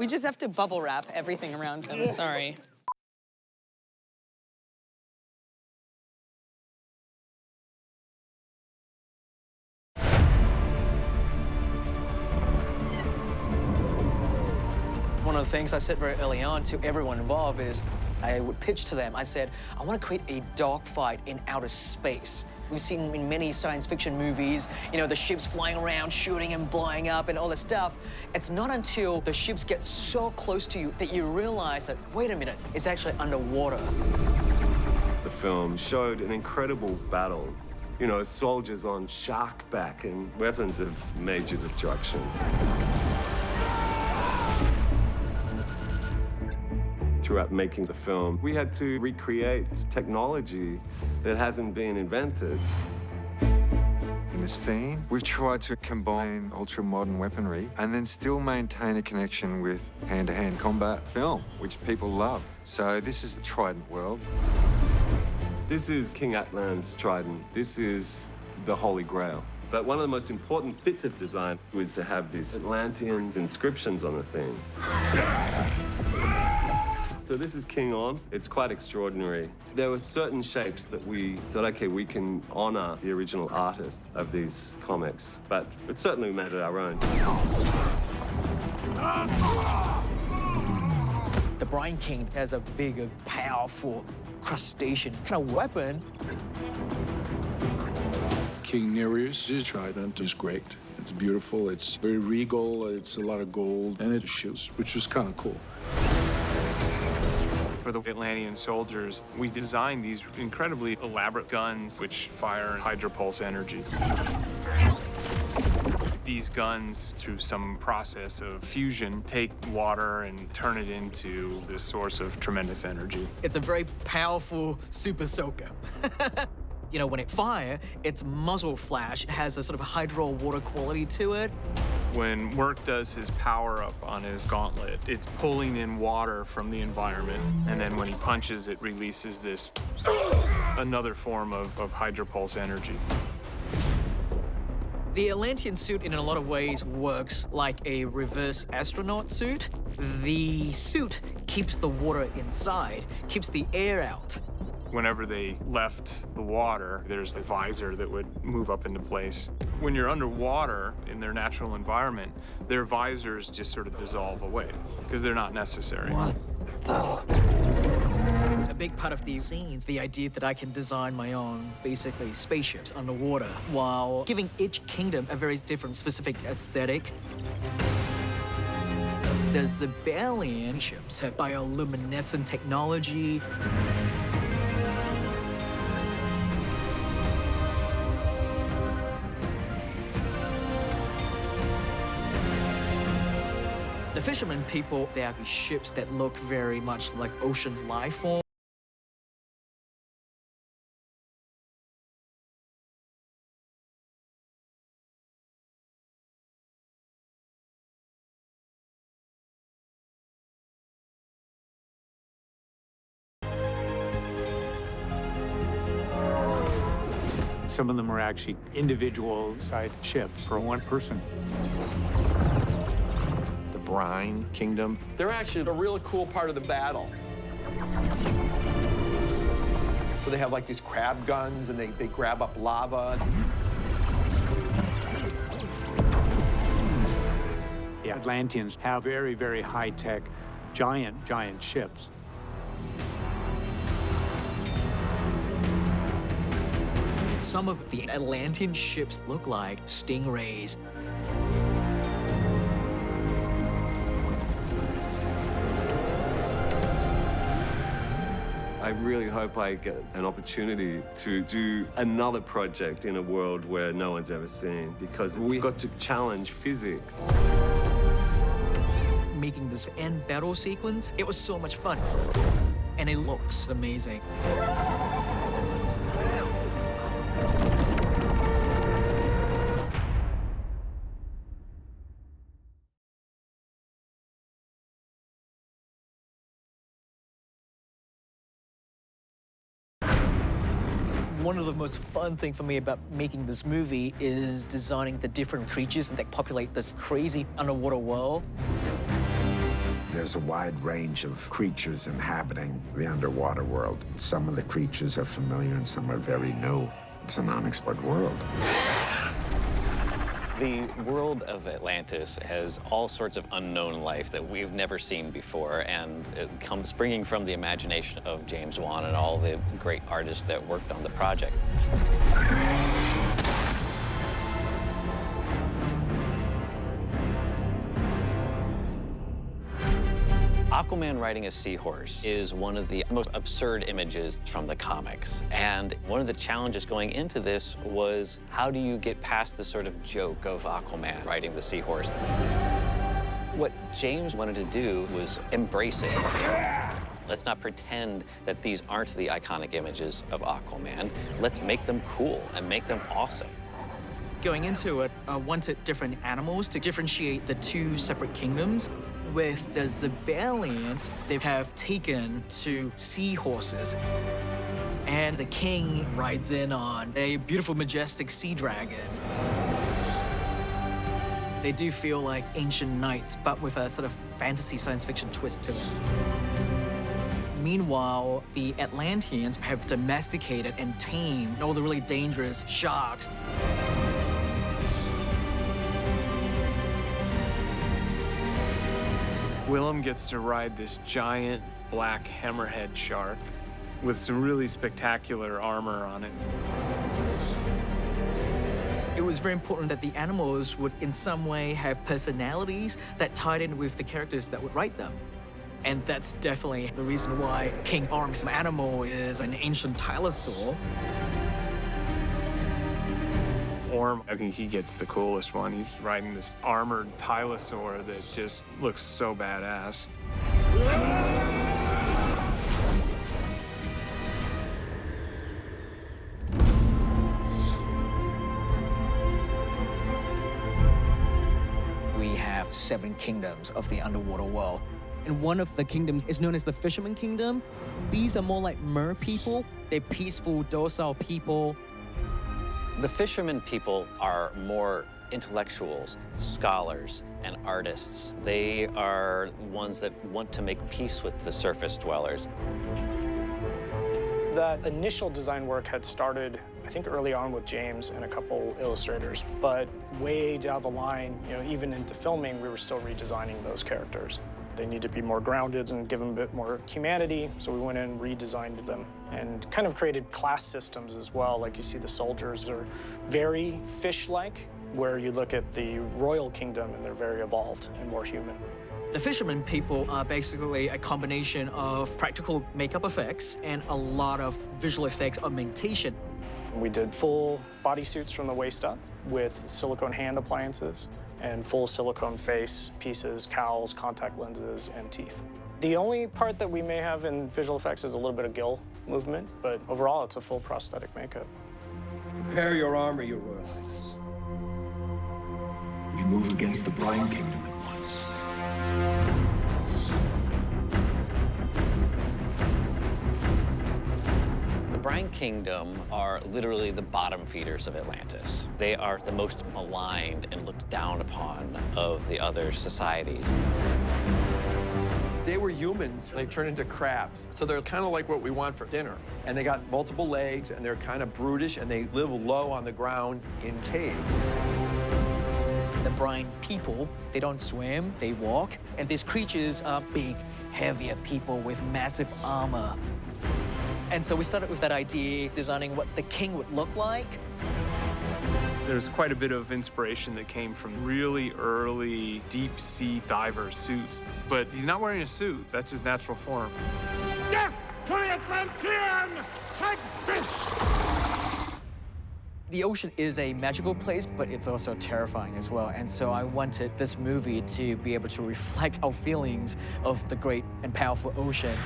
We just have to bubble wrap everything around them. Sorry. One of the things I said very early on to everyone involved is I would pitch to them. I said, I want to create a dogfight in outer space. We've seen in many science fiction movies, you know, the ships flying around, shooting and blowing up and all this stuff. It's not until the ships get so close to you that you realize that, wait a minute, it's actually underwater. The film showed an incredible battle. You know, soldiers on shark back and weapons of major destruction. Throughout making the film, we had to recreate technology that hasn't been invented. In this scene, we've tried to combine ultra-modern weaponry and then still maintain a connection with hand-to-hand combat film, which people love. So this is the Trident world. This is King Atlan's trident. This is the Holy Grail. But one of the most important bits of design was to have these Atlantean inscriptions on the thing. So this is King Arms. It's quite extraordinary. There were certain shapes that we thought, okay, we can honor the original artist of these comics, but it certainly made it our own. The Brine King has a big, powerful crustacean kind of weapon. King Nereus' trident is great. It's beautiful, it's very regal, it's a lot of gold, and it shoots, which was kind of cool. For the Atlantean soldiers, we designed these incredibly elaborate guns which fire hydropulse energy. These guns, through some process of fusion, take water and turn it into this source of tremendous energy. It's a very powerful super soaker. You know, when it fires, its muzzle flash has a sort of hydro water quality to it. When Work does his power-up on his gauntlet, it's pulling in water from the environment, and then when he punches, it releases this another form of hydropulse energy. The Atlantean suit, in a lot of ways, works like a reverse astronaut suit. The suit keeps the water inside, keeps the air out. Whenever they left the water, there's a visor that would move up into place. When you're underwater in their natural environment, their visors just sort of dissolve away because they're not necessary. What the? A big part of these scenes, the idea that I can design my own, basically, spaceships underwater while giving each kingdom a very different, specific aesthetic. The Zebalian ships have bioluminescent technology. The fishermen people, they have ships that look very much like ocean life form. Some of them are actually individual-sized ships for one person. The Brine Kingdom, they're actually a really cool part of the battle. So they have like these crab guns, and they grab up lava. The Atlanteans have very, very high-tech, giant ships. Some of the Atlantean ships look like stingrays. I really hope I get an opportunity to do another project in a world where no one's ever seen, because we got to challenge physics. Making this end battle sequence, it was so much fun. And it looks amazing. One of the most fun things for me about making this movie is designing the different creatures that populate this crazy underwater world. There's a wide range of creatures inhabiting the underwater world. Some of the creatures are familiar and some are very new. It's an unexplored world. The world of Atlantis has all sorts of unknown life that we've never seen before, and it comes springing from the imagination of James Wan and all the great artists that worked on the project. Aquaman riding a seahorse is one of the most absurd images from the comics. And one of the challenges going into this was, how do you get past the sort of joke of Aquaman riding the seahorse? What James wanted to do was embrace it. Let's not pretend that these aren't the iconic images of Aquaman. Let's make them cool and make them awesome. Going into it, I wanted different animals to differentiate the two separate kingdoms. With the Zebalians, they have taken to seahorses. And the king rides in on a beautiful, majestic sea dragon. They do feel like ancient knights, but with a sort of fantasy science fiction twist to it. Meanwhile, the Atlanteans have domesticated and tamed all the really dangerous sharks. Willem gets to ride this giant black hammerhead shark with some really spectacular armor on it. It was very important that the animals would in some way have personalities that tied in with the characters that would write them. And that's definitely the reason why King Orm's animal is an ancient tylosaur. Orm, I think he gets the coolest one. He's riding this armored tylosaur that just looks so badass. 7 kingdoms of the underwater world. And one of the kingdoms is known as the Fisherman Kingdom. These are more like mer people. They're peaceful, docile people. The fishermen people are more intellectuals, scholars, and artists. They are ones that want to make peace with the surface dwellers. That initial design work had started, I think, early on with James and a couple illustrators, but way down the line, even into filming, we were still redesigning those characters. They need to be more grounded and give them a bit more humanity, so we went in and redesigned them and kind of created class systems as well. Like you see the soldiers are very fish-like, where you look at the royal kingdom and they're very evolved and more human. The fishermen people are basically a combination of practical makeup effects and a lot of visual effects augmentation. We did full bodysuits from the waist up with silicone hand appliances and full silicone face pieces, cowls, contact lenses, and teeth. The only part that we may have in visual effects is a little bit of gill movement, but overall it's a full prosthetic makeup. Prepare your armor, your Royal Highness. We move against the Brine Kingdom at once. The Brine Kingdom are literally the bottom feeders of Atlantis. They are the most maligned and looked down upon of the other societies. They were humans. They turned into crabs. So they're kind of like what we want for dinner. And they got multiple legs, and they're kind of brutish, and they live low on the ground in caves. The brine people, they don't swim, they walk. And these creatures are big, heavier people with massive armor. And so we started with that idea, designing what the king would look like. There's quite a bit of inspiration that came from really early deep-sea diver suits. But he's not wearing a suit. That's his natural form. Death to the Atlantean! Like fish! The ocean is a magical place, but it's also terrifying as well. And so I wanted this movie to be able to reflect our feelings of the great and powerful ocean.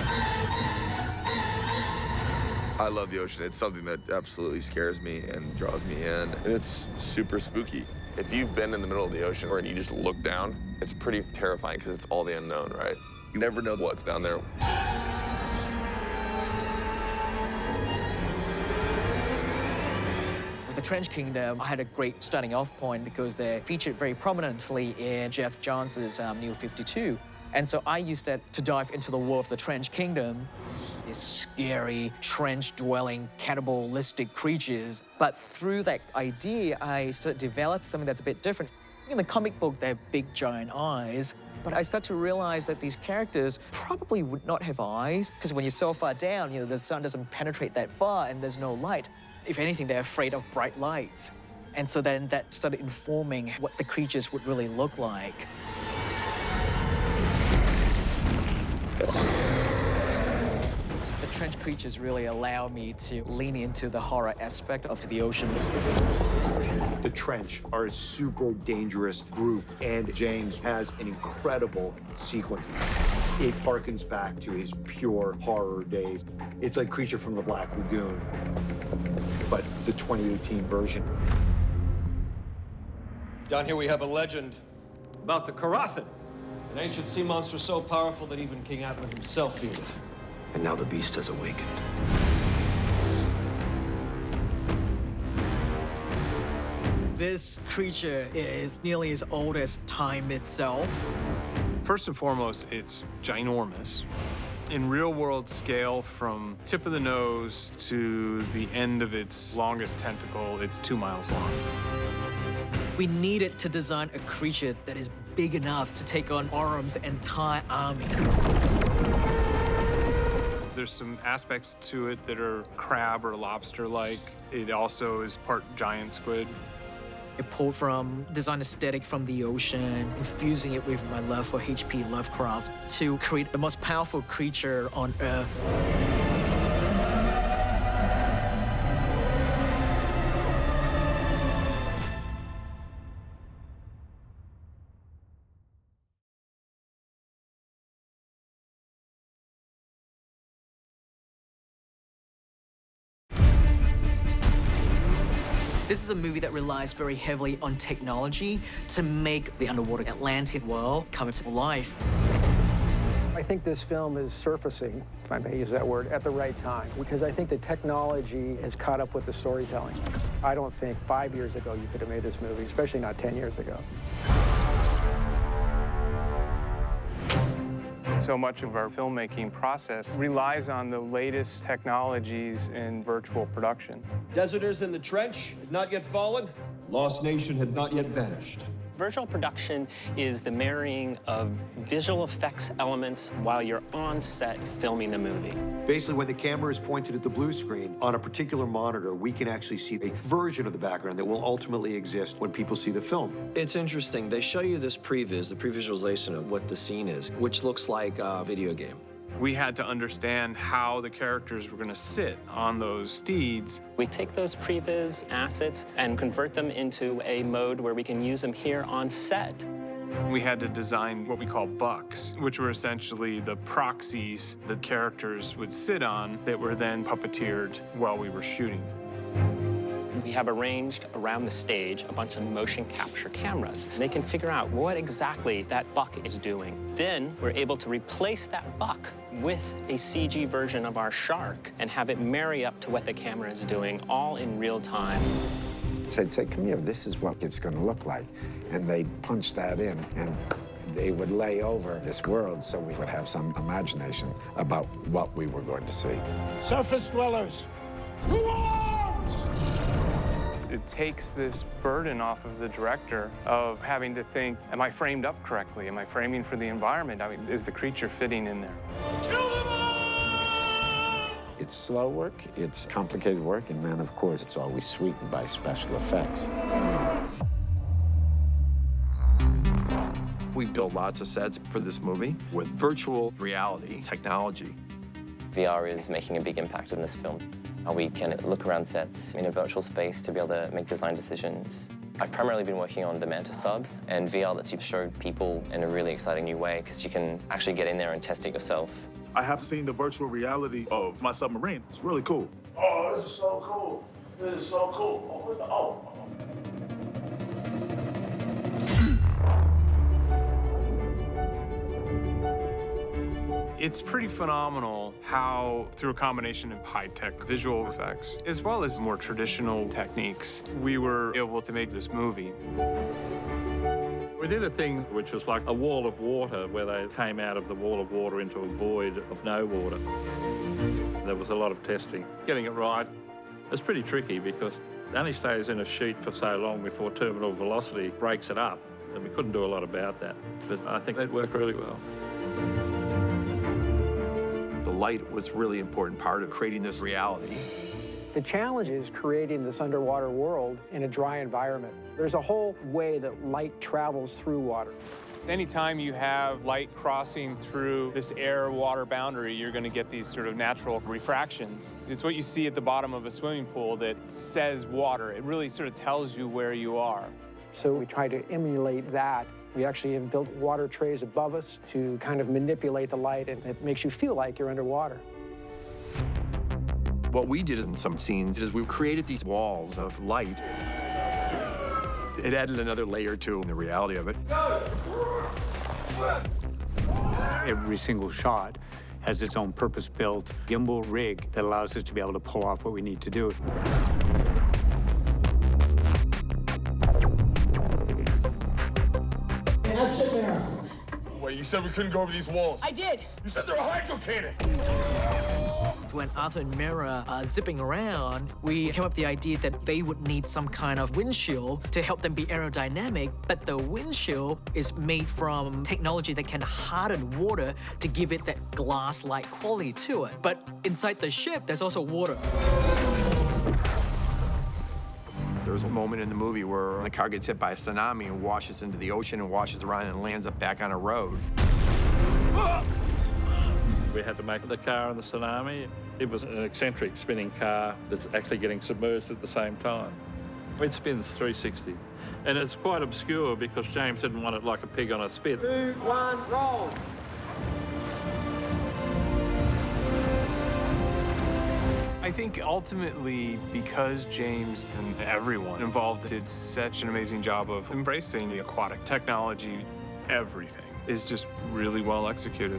I love the ocean. It's something that absolutely scares me and draws me in. And it's super spooky. If you've been in the middle of the ocean and you just look down, it's pretty terrifying because it's all the unknown, right? You never know what's down there. With the Trench Kingdom, I had a great starting off point because they're featured very prominently in Geoff Johns' New 52. And so I used that to dive into the world of the Trench Kingdom. These scary, trench-dwelling, cannibalistic creatures. But through that idea, I started to develop something that's a bit different. In the comic book, they have big, giant eyes. But I started to realize that these characters probably would not have eyes, because when you're so far down, the sun doesn't penetrate that far and there's no light. If anything, they're afraid of bright lights. And so then that started informing what the creatures would really look like. The trench creatures really allow me to lean into the horror aspect of the ocean. The Trench are a super dangerous group, and James has an incredible sequence. It harkens back to his pure horror days. It's like Creature from the Black Lagoon, but the 2018 version. Down here we have a legend about the Karathan, an ancient sea monster so powerful that even King Atlan himself feared it. And now the beast has awakened. This creature is nearly as old as time itself. First and foremost, it's ginormous. In real-world scale, from tip of the nose to the end of its longest tentacle, it's 2 miles long. We needed to design a creature that is big enough to take on Orum's entire army. There's some aspects to it that are crab or lobster-like. It also is part giant squid. It pulled from design aesthetic from the ocean, infusing it with my love for H.P. Lovecraft to create the most powerful creature on Earth. This is a movie that relies very heavily on technology to make the underwater Atlantic world come to life. I think this film is surfacing, if I may use that word, at the right time, because I think the technology has caught up with the storytelling. I don't think 5 years ago you could have made this movie, especially not 10 years ago. So much of our filmmaking process relies on the latest technologies in virtual production. Deserters in the trench had not yet fallen. Lost nation had not yet vanished. Virtual production is the marrying of visual effects elements while you're on set filming the movie. Basically, when the camera is pointed at the blue screen on a particular monitor, we can actually see a version of the background that will ultimately exist when people see the film. It's interesting. They show you this previs, the pre-visualization of what the scene is, which looks like a video game. We had to understand how the characters were going to sit on those steeds. We take those previs assets and convert them into a mode where we can use them here on set. We had to design what we call bucks, which were essentially the proxies the characters would sit on that were then puppeteered while we were shooting. We have arranged around the stage a bunch of motion capture cameras. They can figure out what exactly that buck is doing. Then we're able to replace that buck with a CG version of our shark and have it marry up to what the camera is doing, all in real time. So I'd say, come here, this is what it's going to look like. And they'd punch that in, and they would lay over this world so we would have some imagination about what we were going to see. Surface dwellers, to arms! It takes this burden off of the director of having to think, am I framed up correctly? Am I framing for the environment? I mean, is the creature fitting in there? It's slow work, it's complicated work, and then, of course, it's always sweetened by special effects. We built lots of sets for this movie with virtual reality technology. VR is making a big impact in this film. We can look around sets in a virtual space to be able to make design decisions. I've primarily been working on the Manta sub, and VR lets you show people in a really exciting new way because you can actually get in there and test it yourself. I have seen the virtual reality of my submarine. It's really cool. Oh, this is so cool. This is so cool. Oh, It's pretty phenomenal how, through a combination of high-tech visual effects, as well as more traditional techniques, we were able to make this movie. We did a thing which was like a wall of water, where they came out of the wall of water into a void of no water. There was a lot of testing. Getting it right is pretty tricky because it only stays in a sheet for so long before terminal velocity breaks it up, and we couldn't do a lot about that. But I think that worked really well. The light was a really important part of creating this reality. The challenge is creating this underwater world in a dry environment. There's a whole way that light travels through water. Anytime you have light crossing through this air-water boundary, you're going to get these sort of natural refractions. It's what you see at the bottom of a swimming pool that says water. It really sort of tells you where you are. So we try to emulate that. We actually have built water trays above us to kind of manipulate the light, and it makes you feel like you're underwater. What we did in some scenes is we created these walls of light. It added another layer to the reality of it. Every single shot has its own purpose-built gimbal rig that allows us to be able to pull off what we need to do. Wait, you said we couldn't go over these walls. I did. You said they're hydro cannons. When Arthur and Mera are zipping around, we came up with the idea that they would need some kind of windshield to help them be aerodynamic, but the windshield is made from technology that can harden water to give it that glass-like quality to it. But inside the ship, there's also water. There was a moment in the movie where the car gets hit by a tsunami and washes into the ocean and washes around and lands up back on a road. We had to make the car in the tsunami. It was an eccentric spinning car that's actually getting submerged at the same time. It spins 360. And it's quite obscure because James didn't want it like a pig on a spit. 2, 1, roll. I think ultimately, because James and everyone involved did such an amazing job of embracing the aquatic technology, everything is just really well executed.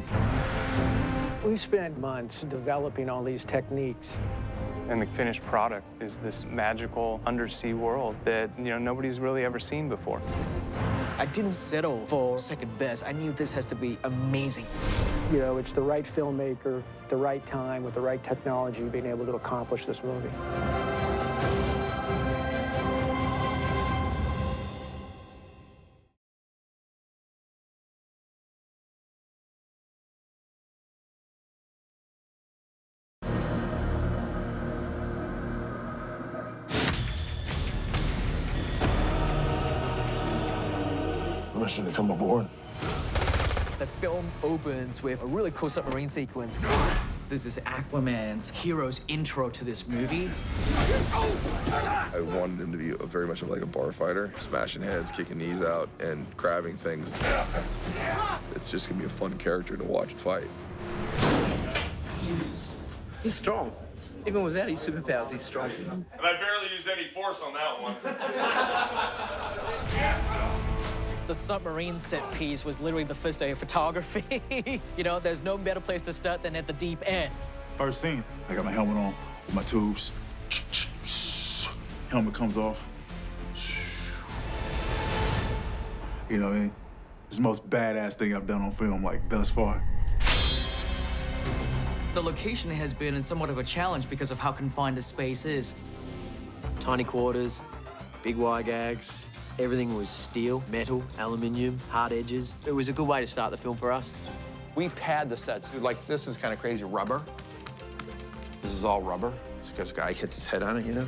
We spent months developing all these techniques. And the finished product is this magical undersea world that, you know, nobody's really ever seen before. I didn't settle for second best. I knew this has to be amazing. You know, it's the right filmmaker, the right time, with the right technology, being able to accomplish this movie. Permission to come aboard. The film opens with a really cool submarine sequence. This is Aquaman's hero's intro to this movie. I wanted him to be very much like a bar fighter, smashing heads, kicking knees out, and grabbing things. It's just gonna be a fun character to watch fight. He's strong. Even without his superpowers, he's strong. And I barely used any force on that one. The submarine set piece was literally the first day of photography. You know, there's no better place to start than at the deep end. First scene, I got my helmet on, my tubes. Helmet comes off. You know what I mean? It's the most badass thing I've done on film, like, thus far. The location has been somewhat of a challenge because of how confined the space is. Tiny quarters, big wire gags. Everything was steel, metal, aluminium, hard edges. It was a good way to start the film for us. We pad the sets. Like, this is kind of crazy, rubber. This is all rubber. It's because a guy hits his head on it, you know?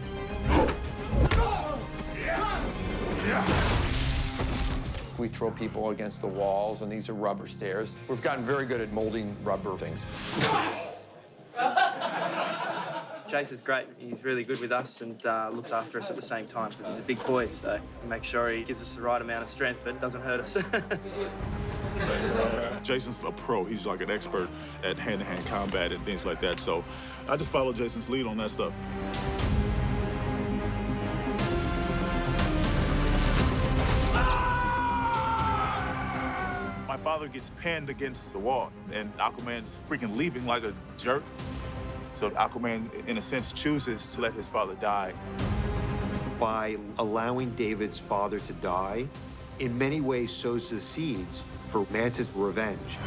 We throw people against the walls, and these are rubber stairs. We've gotten very good at molding rubber things. Jason's great. He's really good with us and looks after us at the same time because he's a big boy, so we make sure he gives us the right amount of strength but doesn't hurt us. Jason's a pro. He's like an expert at hand-to-hand combat and things like that, so I just follow Jason's lead on that stuff. My father gets pinned against the wall, and Aquaman's freaking leaving like a jerk. So Aquaman, in a sense, chooses to let his father die. By allowing David's father to die, in many ways sows the seeds for Manta's revenge.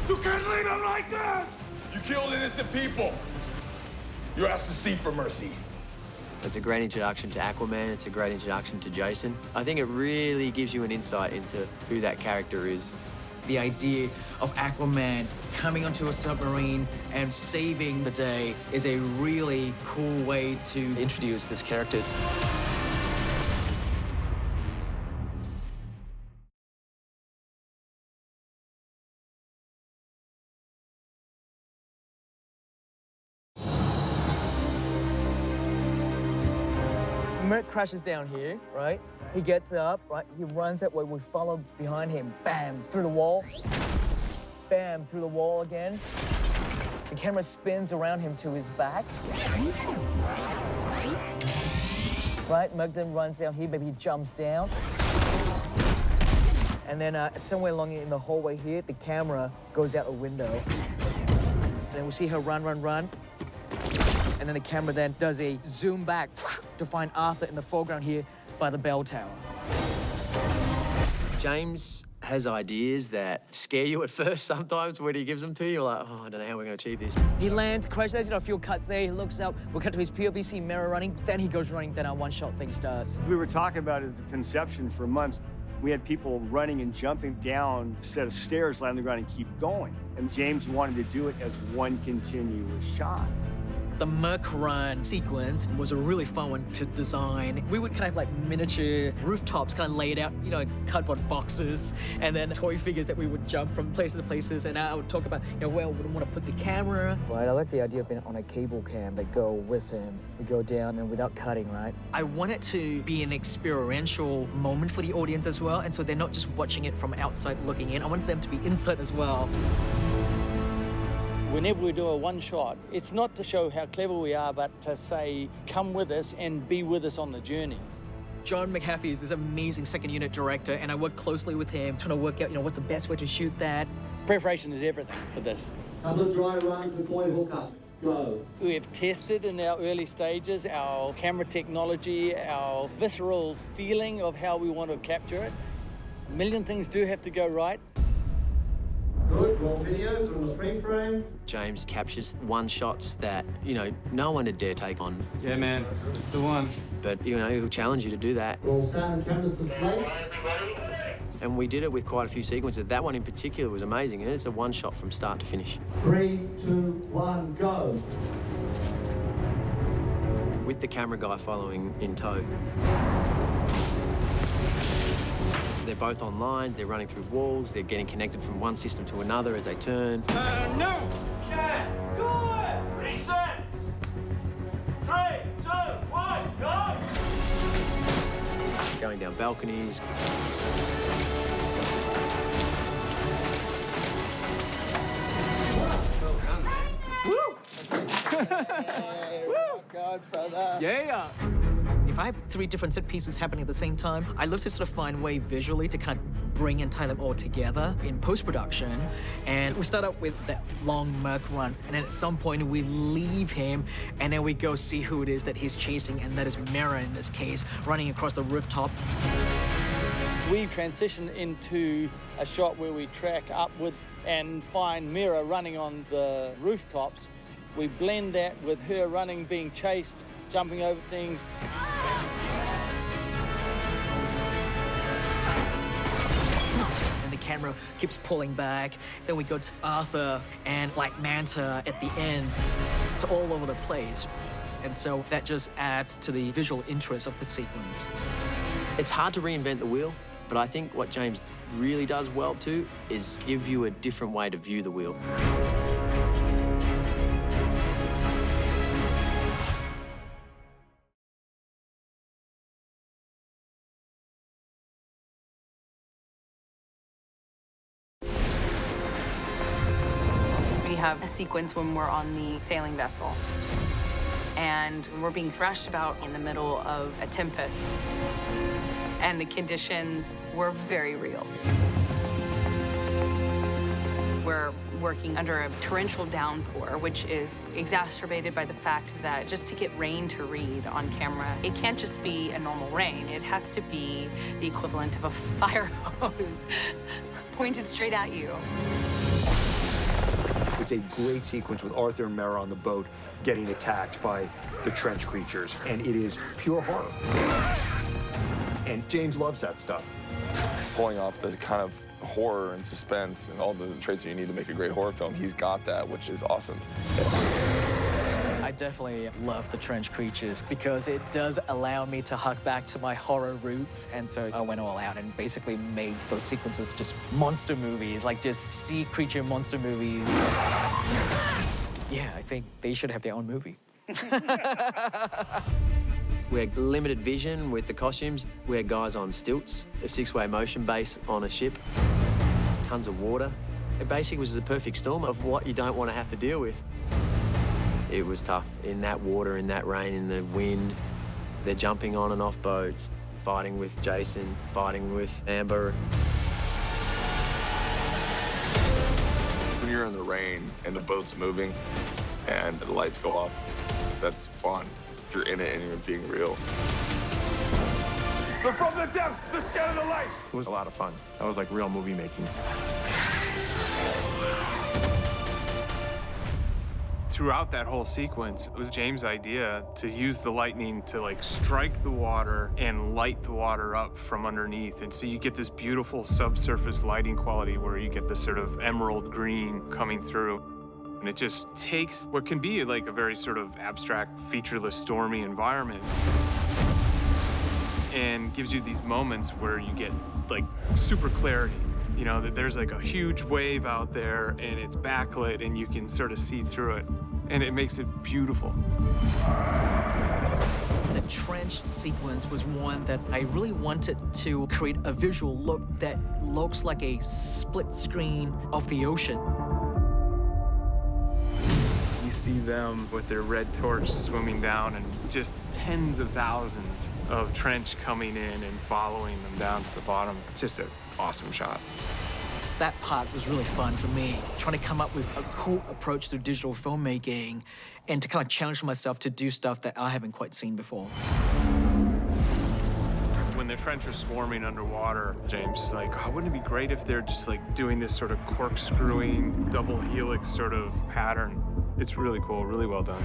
You can't leave him like this! You killed innocent people. You're asked to seek for mercy. It's a great introduction to Aquaman. It's a great introduction to Jason. I think it really gives you an insight into who that character is. The idea of Aquaman coming onto a submarine and saving the day is a really cool way to introduce this character. Mert crashes down here, right? He gets up, right? He runs that way. We follow behind him. Bam, through the wall. Bam, through the wall again. The camera spins around him to his back. Right, Mert then runs down here. Maybe he jumps down. And then somewhere along in the hallway here, the camera goes out the window. And then we see her run. And then the camera then does a zoom back to find Arthur in the foreground here by the bell tower. James has ideas that scare you at first sometimes when he gives them to you. You're like, oh, I don't know how we're going to achieve this. He lands, crashes, a few cuts there, he looks up, we'll cut to his POV, see Mera running, then he goes running, then our one-shot thing starts. We were talking about it at the conception for months. We had people running and jumping down a set of stairs, land on the ground, and keep going. And James wanted to do it as one continuous shot. The Merc run sequence was a really fun one to design. We would kind of have like miniature rooftops kind of laid out, you know, cardboard boxes, and then toy figures that we would jump from places to places. And I would talk about, you know, where we want to put the camera. Right, I like the idea of being on a cable cam that go with him. We go down and without cutting, right? I want it to be an experiential moment for the audience as well. And so they're not just watching it from outside looking in. I want them to be inside as well. Whenever we do a one shot, it's not to show how clever we are, but to say, come with us and be with us on the journey. John McAfee is this amazing second unit director, and I work closely with him trying to work out, what's the best way to shoot that. Preparation is everything for this. Couple of dry runs before you hook up. Go. We have tested in our early stages our camera technology, our visceral feeling of how we want to capture it. A million things do have to go right. Good, roll videos on the free frame. James captures one shots that, no one would dare take on. Yeah, man, the one. But, he'll challenge you to do that. Roll standard cameras to slate. And we did it with quite a few sequences. That one in particular was amazing, and it's a one shot from start to finish. 3, 2, 1, go. With the camera guy following in tow. They're both on lines, they're running through walls, they're getting connected from one system to another as they turn. No! Can't do it! Resets! 3, 2, 1, go! Going down balconies. God, brother. Yeah. If I have 3 different set pieces happening at the same time, I love to sort of find a way visually to kind of bring and tie them all together in post-production. And we start out with that long Merc run, and then at some point we leave him, and then we go see who it is that he's chasing, and that is Mera in this case, running across the rooftop. We transition into a shot where we track upward and find Mera running on the rooftops. We blend that with her running, being chased, jumping over things. And the camera keeps pulling back. Then we go to Arthur and like Manta at the end. It's all over the place. And so that just adds to the visual interest of the sequence. It's hard to reinvent the wheel, but I think what James really does well too is give you a different way to view the wheel. We have a sequence when we're on the sailing vessel, and we're being thrashed about in the middle of a tempest, and the conditions were very real. We're working under a torrential downpour, which is exacerbated by the fact that just to get rain to read on camera, it can't just be a normal rain. It has to be the equivalent of a fire hose pointed straight at you. It's a great sequence with Arthur and Mera on the boat getting attacked by the trench creatures, and it is pure horror. And James loves that stuff. Pulling off the kind of horror and suspense and all the traits that you need to make a great horror film, he's got that, which is awesome. I definitely love the trench creatures because it does allow me to hark back to my horror roots. And so I went all out and basically made those sequences just monster movies, like just sea creature monster movies. Yeah, I think they should have their own movie. We had limited vision with the costumes. We had guys on stilts, a 6-way motion base on a ship, tons of water. It basically was the perfect storm of what you don't want to have to deal with. It was tough in that water, in that rain, in the wind. They're jumping on and off boats, fighting with Jason, fighting with Amber. When you're in the rain and the boat's moving and the lights go off, that's fun. You're in it and you're being real. They're from the depths, they're scared of the light. It was a lot of fun. That was like real movie making. Throughout that whole sequence, it was James' idea to use the lightning to like strike the water and light the water up from underneath. And so you get this beautiful subsurface lighting quality where you get this sort of emerald green coming through. And it just takes what can be like a very sort of abstract, featureless, stormy environment and gives you these moments where you get like super clarity. You know, that there's like a huge wave out there and it's backlit and you can sort of see through it. And it makes it beautiful. The trench sequence was one that I really wanted to create a visual look that looks like a split screen of the ocean. see them with their red torch swimming down and just tens of thousands of trench coming in and following them down to the bottom. It's just an awesome shot. That part was really fun for me, trying to come up with a cool approach to digital filmmaking and to kind of challenge myself to do stuff that I haven't quite seen before. When the trench is swarming underwater, James is like, oh, wouldn't it be great if they're just like doing this sort of corkscrewing, double helix sort of pattern? It's really cool, really well done.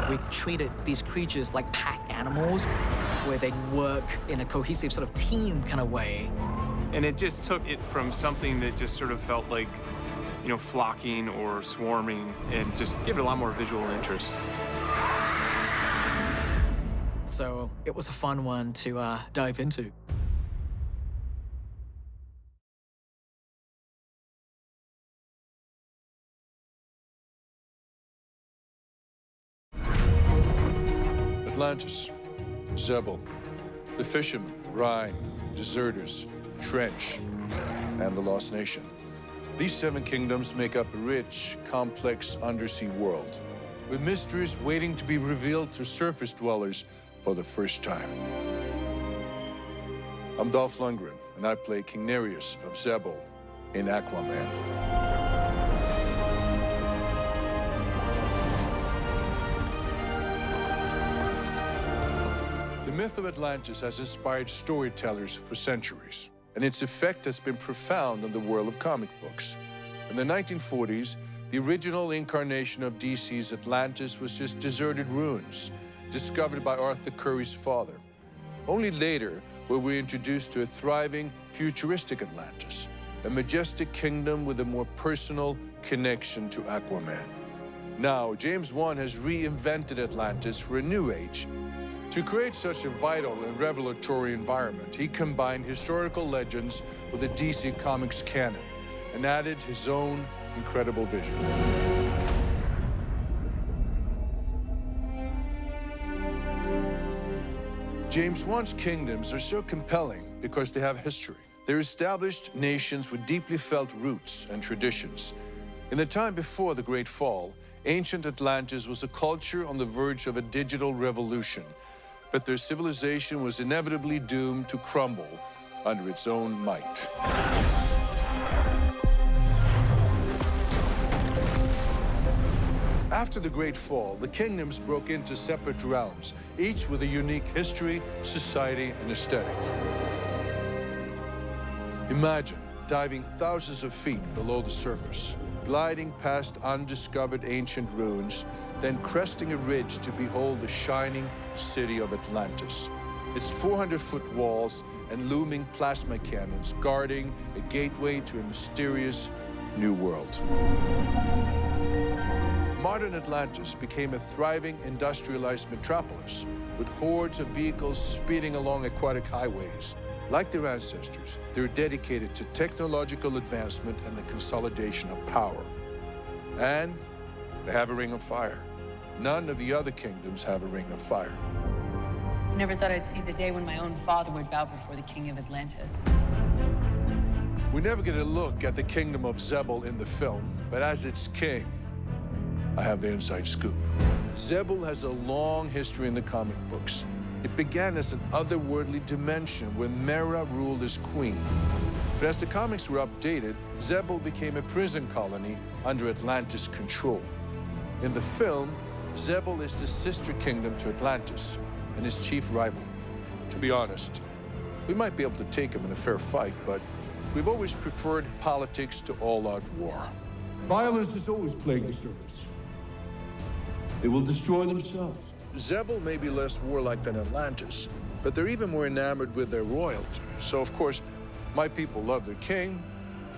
We treated these creatures like pack animals, where they work in a cohesive sort of team kind of way. And it just took it from something that just sort of felt like, you know, flocking or swarming, and just give it a lot more visual interest. So it was a fun one to dive into. Atlantis, Zebul, the fishermen, brine, deserters, trench, and the Lost Nation. These 7 kingdoms make up a rich, complex undersea world, with mysteries waiting to be revealed to surface dwellers for the first time. I'm Dolph Lundgren, and I play King Nereus of Zebul in Aquaman. The myth of Atlantis has inspired storytellers for centuries, and its effect has been profound on the world of comic books. In the 1940s, the original incarnation of DC's Atlantis was just deserted ruins, discovered by Arthur Curry's father. Only later were we introduced to a thriving, futuristic Atlantis, a majestic kingdom with a more personal connection to Aquaman. Now, James Wan has reinvented Atlantis for a new age. To create such a vital and revelatory environment, he combined historical legends with the DC Comics canon and added his own incredible vision. James Wan's kingdoms are so compelling because they have history. They're established nations with deeply felt roots and traditions. In the time before the Great Fall, ancient Atlantis was a culture on the verge of a digital revolution, but their civilization was inevitably doomed to crumble under its own might. After the Great Fall, the kingdoms broke into separate realms, each with a unique history, society, and aesthetic. Imagine diving thousands of feet below the surface, gliding past undiscovered ancient ruins, then cresting a ridge to behold the shining city of Atlantis. Its 400-foot walls and looming plasma cannons guarding a gateway to a mysterious new world. Modern Atlantis became a thriving, industrialized metropolis with hordes of vehicles speeding along aquatic highways. Like their ancestors, they're dedicated to technological advancement and the consolidation of power. And they have a ring of fire. None of the other kingdoms have a ring of fire. I never thought I'd see the day when my own father would bow before the king of Atlantis. We never get a look at the kingdom of Zebul in the film, but as its king, I have the inside scoop. Zebul has a long history in the comic books. It began as an otherworldly dimension where Mera ruled as queen. But as the comics were updated, Zebul became a prison colony under Atlantis control. In the film, Zebul is the sister kingdom to Atlantis and its chief rival. To be honest, we might be able to take him in a fair fight, but we've always preferred politics to all-out war. Violence has always plagued the surface. They will destroy themselves. Zebul may be less warlike than Atlantis, but they're even more enamored with their royalty. So, of course, my people love their king,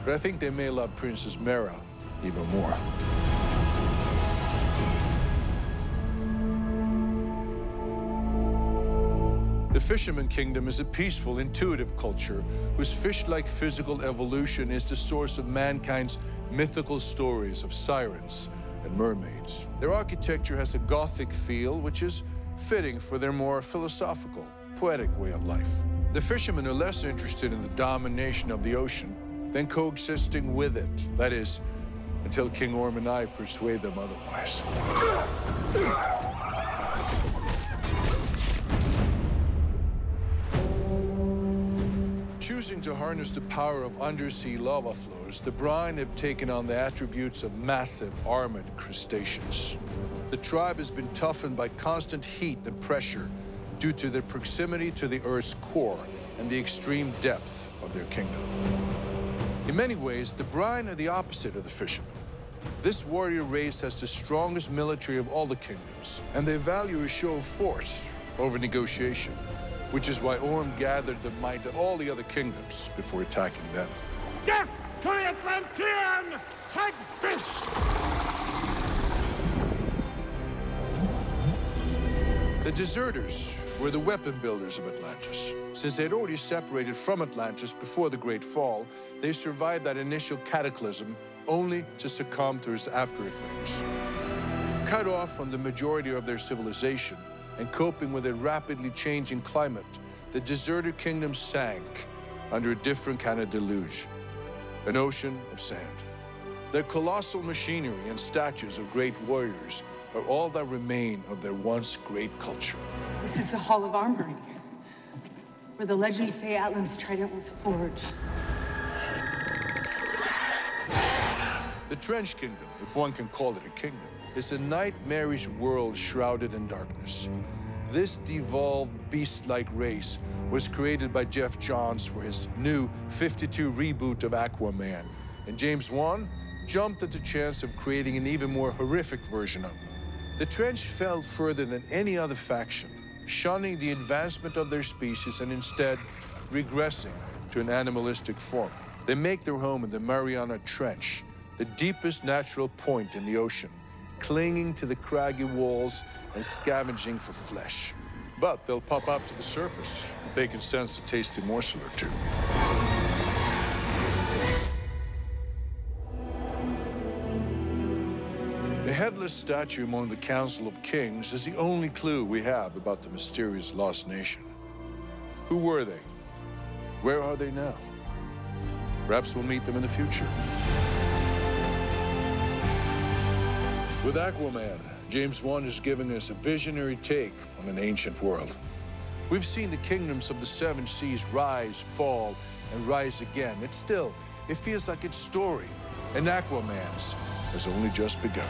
but I think they may love Princess Mera even more. The Fisherman Kingdom is a peaceful, intuitive culture whose fish-like physical evolution is the source of mankind's mythical stories of sirens and mermaids. Their architecture has a Gothic feel, which is fitting for their more philosophical, poetic way of life. The fishermen are less interested in the domination of the ocean than coexisting with it. That is, until King Orm and I persuade them otherwise. Choosing to harness the power of undersea lava flows, the brine have taken on the attributes of massive armored crustaceans. The tribe has been toughened by constant heat and pressure due to their proximity to the Earth's core and the extreme depth of their kingdom. In many ways, the brine are the opposite of the fishermen. This warrior race has the strongest military of all the kingdoms, and they value a show of force over negotiation, which is why Orm gathered the might of all the other kingdoms before attacking them. Get to the Atlantean! Head fist! The deserters were the weapon builders of Atlantis. Since they'd already separated from Atlantis before the Great Fall, they survived that initial cataclysm only to succumb to its after effects. Cut off from the majority of their civilization and coping with a rapidly changing climate, the deserter kingdom sank under a different kind of deluge, an ocean of sand. Their colossal machinery and statues of great warriors are all that remain of their once great culture. This is the Hall of Armory, where the legends say Atlan's trident was forged. The Trench Kingdom, if one can call it a kingdom, is a nightmarish world shrouded in darkness. This devolved, beast-like race was created by Geoff Johns for his new 52 reboot of Aquaman, and James Wan jumped at the chance of creating an even more horrific version of them. The Trench fell further than any other faction, shunning the advancement of their species and instead regressing to an animalistic form. They make their home in the Mariana Trench, the deepest natural point in the ocean, clinging to the craggy walls and scavenging for flesh. But they'll pop up to the surface if they can sense a tasty morsel or two. The headless statue among the Council of Kings is the only clue we have about the mysterious lost nation. Who were they? Where are they now? Perhaps we'll meet them in the future. With Aquaman, James Wan is giving us a visionary take on an ancient world. We've seen the kingdoms of the seven seas rise, fall, and rise again. It feels like its story, and Aquaman's has only just begun.